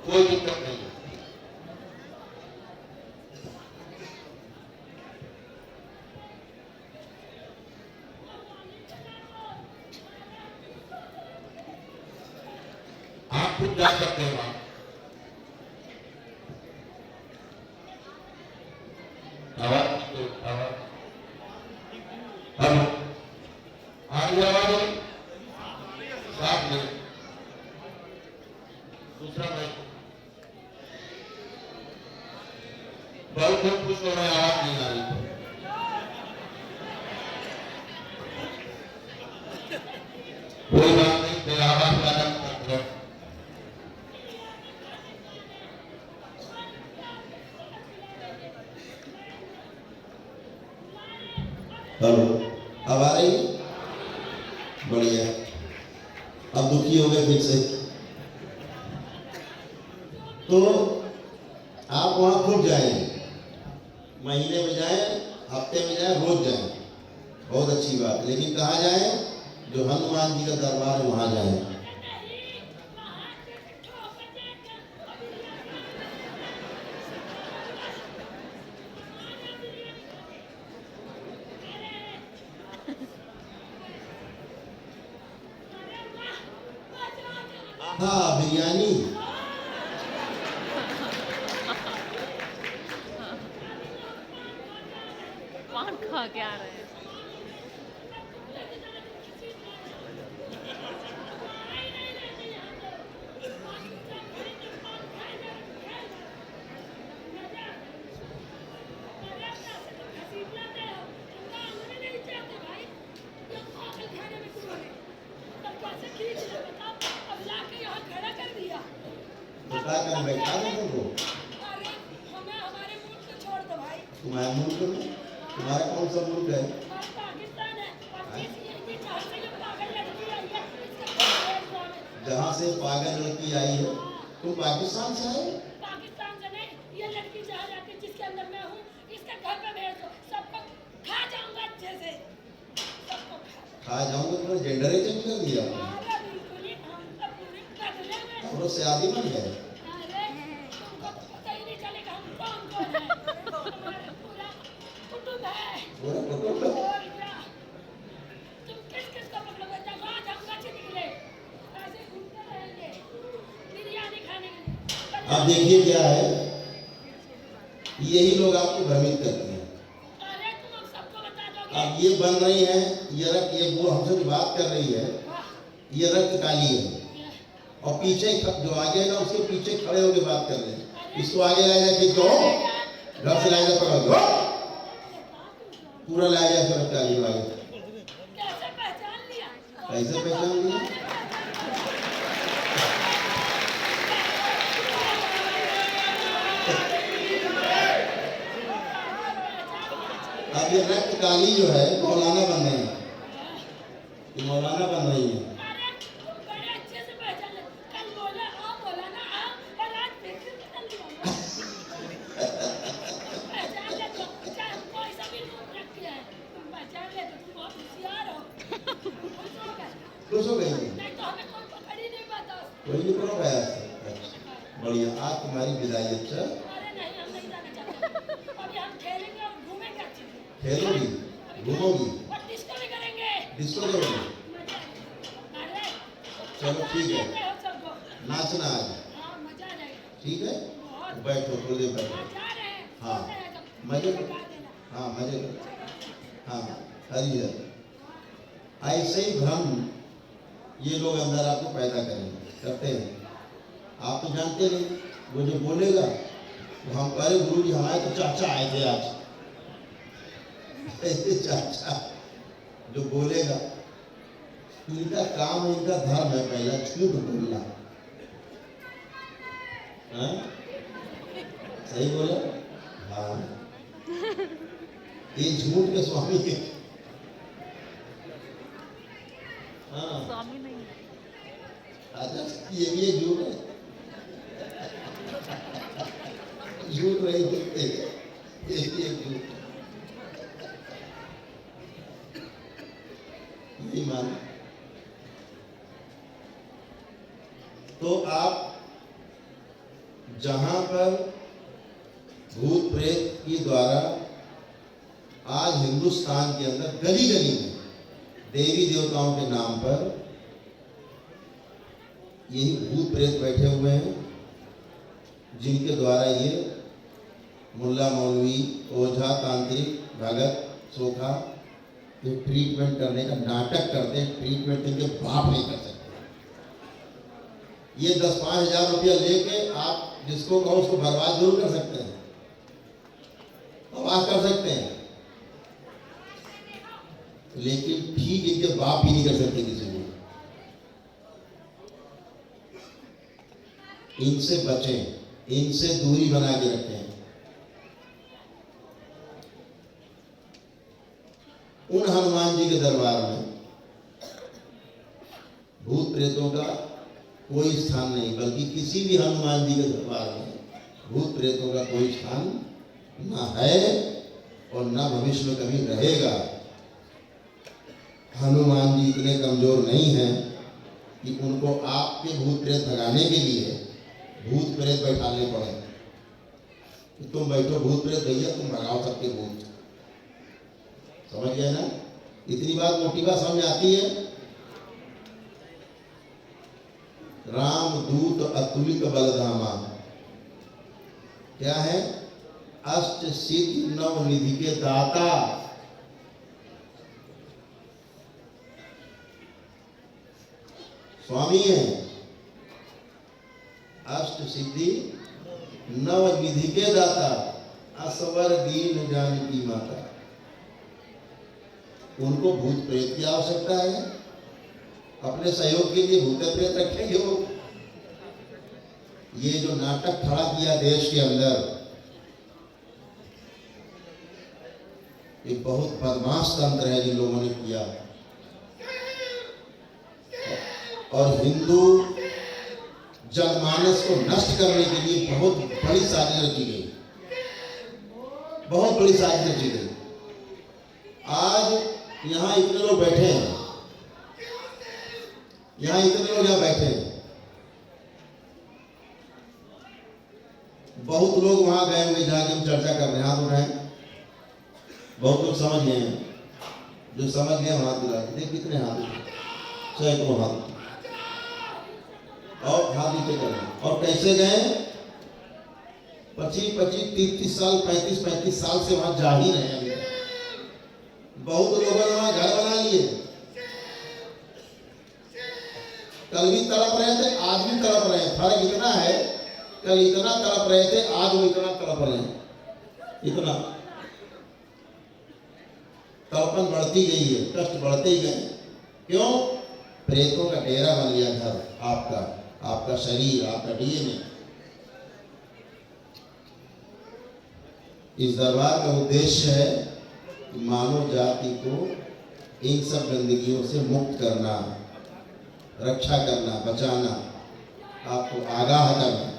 कोई दिक्कत नहीं है। जा सकते हैं वहां। आवाज हेलो, आगे आवाज है साफ नहीं। दूसरा माइक बहुत लोग खुश हो रहे हैं, आवाज नहीं आ रही। कोई बात नहीं, तेरा आवाज का हेलो, अब आ रही? बढ़िया। अब दुखी हो गए फिर से, तो आप वहां खुद जाएंगे, महीने में जाएं, हफ्ते में जाएं, रोज जाएं, बहुत अच्छी बात है। लेकिन कहाँ जाएं? जो हनुमान जी का दरबार है वहां जाएं। हाँ, बिरयानी पान खा के आ रहे हैं। बता कर बैठा दो तुमको। तुम्हारे मुल्क में, तुम्हारा कौन सा मुल्क है? जहाँ से पागल लड़की आई है, तुम पाकिस्तान से आए? पाकिस्तान से नहीं, ये लड़की जहाँ जाती है जिसके अंदर मैं हूँ, इसके घर पे भेज दो, सबको खा जाऊंगा अच्छे से, सबको खा जाऊंगा। तुम्हारा जेंडर ही चेंज कर दिया, अरे बिल्कुल ही, हम तो पूरे बदले में। और उससे आदि बन गए। अरे तुमको तो पता ही नहीं चलेगा हम कौन है, हमारा पूरा कुटुंब है। पूरा कुटुंब है। और क्या? तुम किस को पकड़ोगे? जहाँ जाऊंगा छिपके, ऐसे घूमते रहेंगे, बिरयानी खाने के लिए। अब देखिए क्या है, यही लोग आपको भ्रमित करते हैं। अरे तुम अब सबको बता दोगे। अब ये बन रही है, ये रक्त, ये वो हमसे जो बात कर रही है, ये रक्त काली है, और पीछे जो आगे है ना, उसके पीछे खड़े होकर बात कर रहे हैं। इसको आगे लाया जाए, खींच दो, घर से लाया जाए, पकड़ दो, पूरा लाया जाए, रक्त काली को आगे। कैसे पहचान लिया? कैसे पहचान लिया? अब ये रक्त काली जो है मौलाना बन रही है, ये मौलाना बन रही है। अरे तुम बड़े अच्छे से पहचान ले। कल बोला आप बोला ना आप, और आज फिर से बदल दिया। पहचान ले तो, चाहे कोई सा भी रूप रख के है, तुम पहचान ले तो तुम बहुत होशियार हो। खुश हो गए? खुश हो गई? नहीं तो हमें कोई पकड़ ही नहीं पाता। कोई नहीं पकड़ पाया। अच्छा, बढ़िया। आज तुम्हारी विदाई। अच्छा, अरे नहीं, हम नहीं जाना चाहते। अभी हम खेलेंगे और घूमेंगे अच्छे से। खेलोगी, घूमोगी, और डिस्को भी करेंगे। डिस्को करोगी? मजा आएगा। अरे चलो ठीक है, देते हो सबको। नाचना आज, हाँ मजा आ जाएगा। ठीक है? बहुत। बैठो, थोड़ी देर बैठो। आप जा रहे हैं? हाँ, सोते हैं तो मजे मुझे करो। बता देना। हाँ, मजे करो। हाँ, हरी हरी। ऐसे ही भ्रम ये लोग अंदर आपको पैदा करेंगे, करते हैं। आप तो जानते नहीं, वो जो बोलेगा, वो हम अरे गुरु जी हमारे तो चाचा आए थे आज, ऐसे चाचा जो बोलेगा, इनका काम, इनका धर्म है पहला झूठ बोलना। हाँ? सही बोला? हाँ, ये झूठ के स्वामी है। हाँ, स्वामी नहीं। अच्छा, ये भी एक झूठ है, झूठ नहीं बोलते, ये भी एक झूठ है। नहीं मान तो आप जहां पर भूत प्रेत के द्वारा आज हिंदुस्तान के अंदर गली गली में देवी देवताओं के नाम पर यही भूत प्रेत बैठे हुए हैं जिनके द्वारा ये मुल्ला मौलवी ओझा तांत्रिक भगत सोखा ये ट्रीटमेंट करने का नाटक करते हैं। ट्रीटमेंट इनके बाप नहीं कर सकते। ये 10-5 हज़ार रुपया लेके आप जिसको कहो उसको बर्बाद जरूर कर सकते हैं, तबाह कर सकते हैं, लेकिन ठीक इनके बाप भी नहीं कर सकते किसी को। इनसे बचें, इनसे दूरी बना के रखें। उन हनुमान जी के दरबार में भूत प्रेतों का कोई स्थान नहीं, बल्कि किसी भी हनुमान जी के दरबार में भूत प्रेतों का कोई स्थान ना है और ना भविष्य में कभी रहेगा। हनुमान जी इतने कमजोर नहीं हैं कि उनको आपके भूत प्रेत भगाने के लिए भूत प्रेत बैठाने पड़े कि तुम बैठो भूत प्रेत भैया, तुम भगाओ सबके भूत। समझ गए ना? इतनी बात मोटी बात समझ में आती है। राम दूत अतुलित बलधामा क्या है? अष्ट सिद्धि नव निधि के दाता। स्वामी है, अष्ट सिद्धि नव निधि के दाता, असवर दीन जानकी माता। उनको भूत प्रेत की आवश्यकता है। अपने सहयोग के लिए भूत प्रेत रखेंगे वो। ये जो नाटक खड़ा किया देश के अंदर, ये बहुत बदमाश तंत्र है जिन लोगों ने किया। और हिंदू जनमानस को नष्ट करने के लिए बहुत बड़ी साजिश रची गई, बहुत बड़ी साजिश रची गई। आज यहाँ इतने लोग बैठे हैं, यहाँ इतने लोग यहाँ बैठे हैं, बहुत लोग वहां गए हुए जहाँ की हम चर्चा कर रहे हैं, हाथ उठाएं। बहुत लोग समझ गए हैं, जो समझ गए हाथ उठाए। देख कितने हाथ उठाए, सैकड़ों हाथ, और हाथ नीचे कर रहे हैं। और कैसे गए? 25-25, 30-30 साल, 35-35 साल से वहां जा ही रहे हैं। अभी बहुत लोगों ने वहां घर बना लिए। कल भी तड़प रहे थे, आज भी तड़प रहे हैं। फर्क इतना है, कल इतना तड़प रहे थे, आज वो इतना तड़प रहे हैं। इतना तड़पन बढ़ती गई है, कष्ट बढ़ते ही गए। क्यों? प्रेतों का डेरा बन गया घर, आपका शरीर, आपका डीएनए। इस दरबार का उद्देश्य है कि मानव जाति को इन सब गंदगियों से मुक्त करना, रक्षा करना, बचाना, आपको आगाह करना।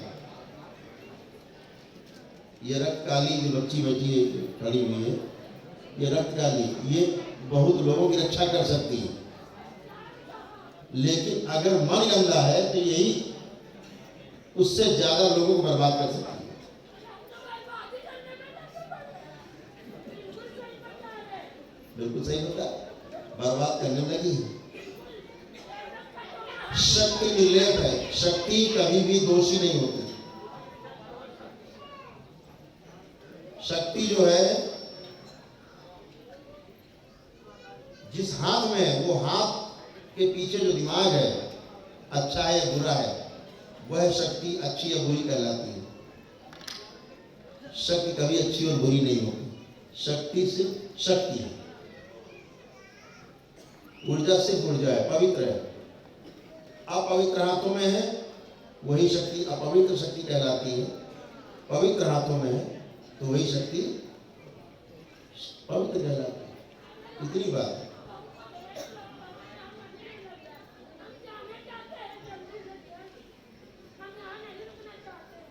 ये रक्तकाली जो बच्ची बैठी खड़ी हुई है, ये रक्तकाली, ये बहुत लोगों की रक्षा कर सकती है। लेकिन अगर मन गंदा है तो यही उससे ज्यादा लोगों को बर्बाद कर सकती है। बिल्कुल सही होता, बर्बाद करने लगी। शक्ति निर्लेप है, शक्ति कभी भी दोषी नहीं होती। शक्ति जो है जिस हाथ में है, वो हाथ के पीछे जो दिमाग है, अच्छा है या बुरा है, वह शक्ति अच्छी या बुरी कहलाती है। शक्ति कभी अच्छी और बुरी नहीं होती। शक्ति सिर्फ शक्ति है, ऊर्जा सिर्फ ऊर्जा है, पवित्र है। अपवित्र हाथों में है वही शक्ति अपवित्र शक्ति कहलाती है। पवित्र हाथों में है तो वही शक्ति पवित्र कहलाती है। इतनी बात।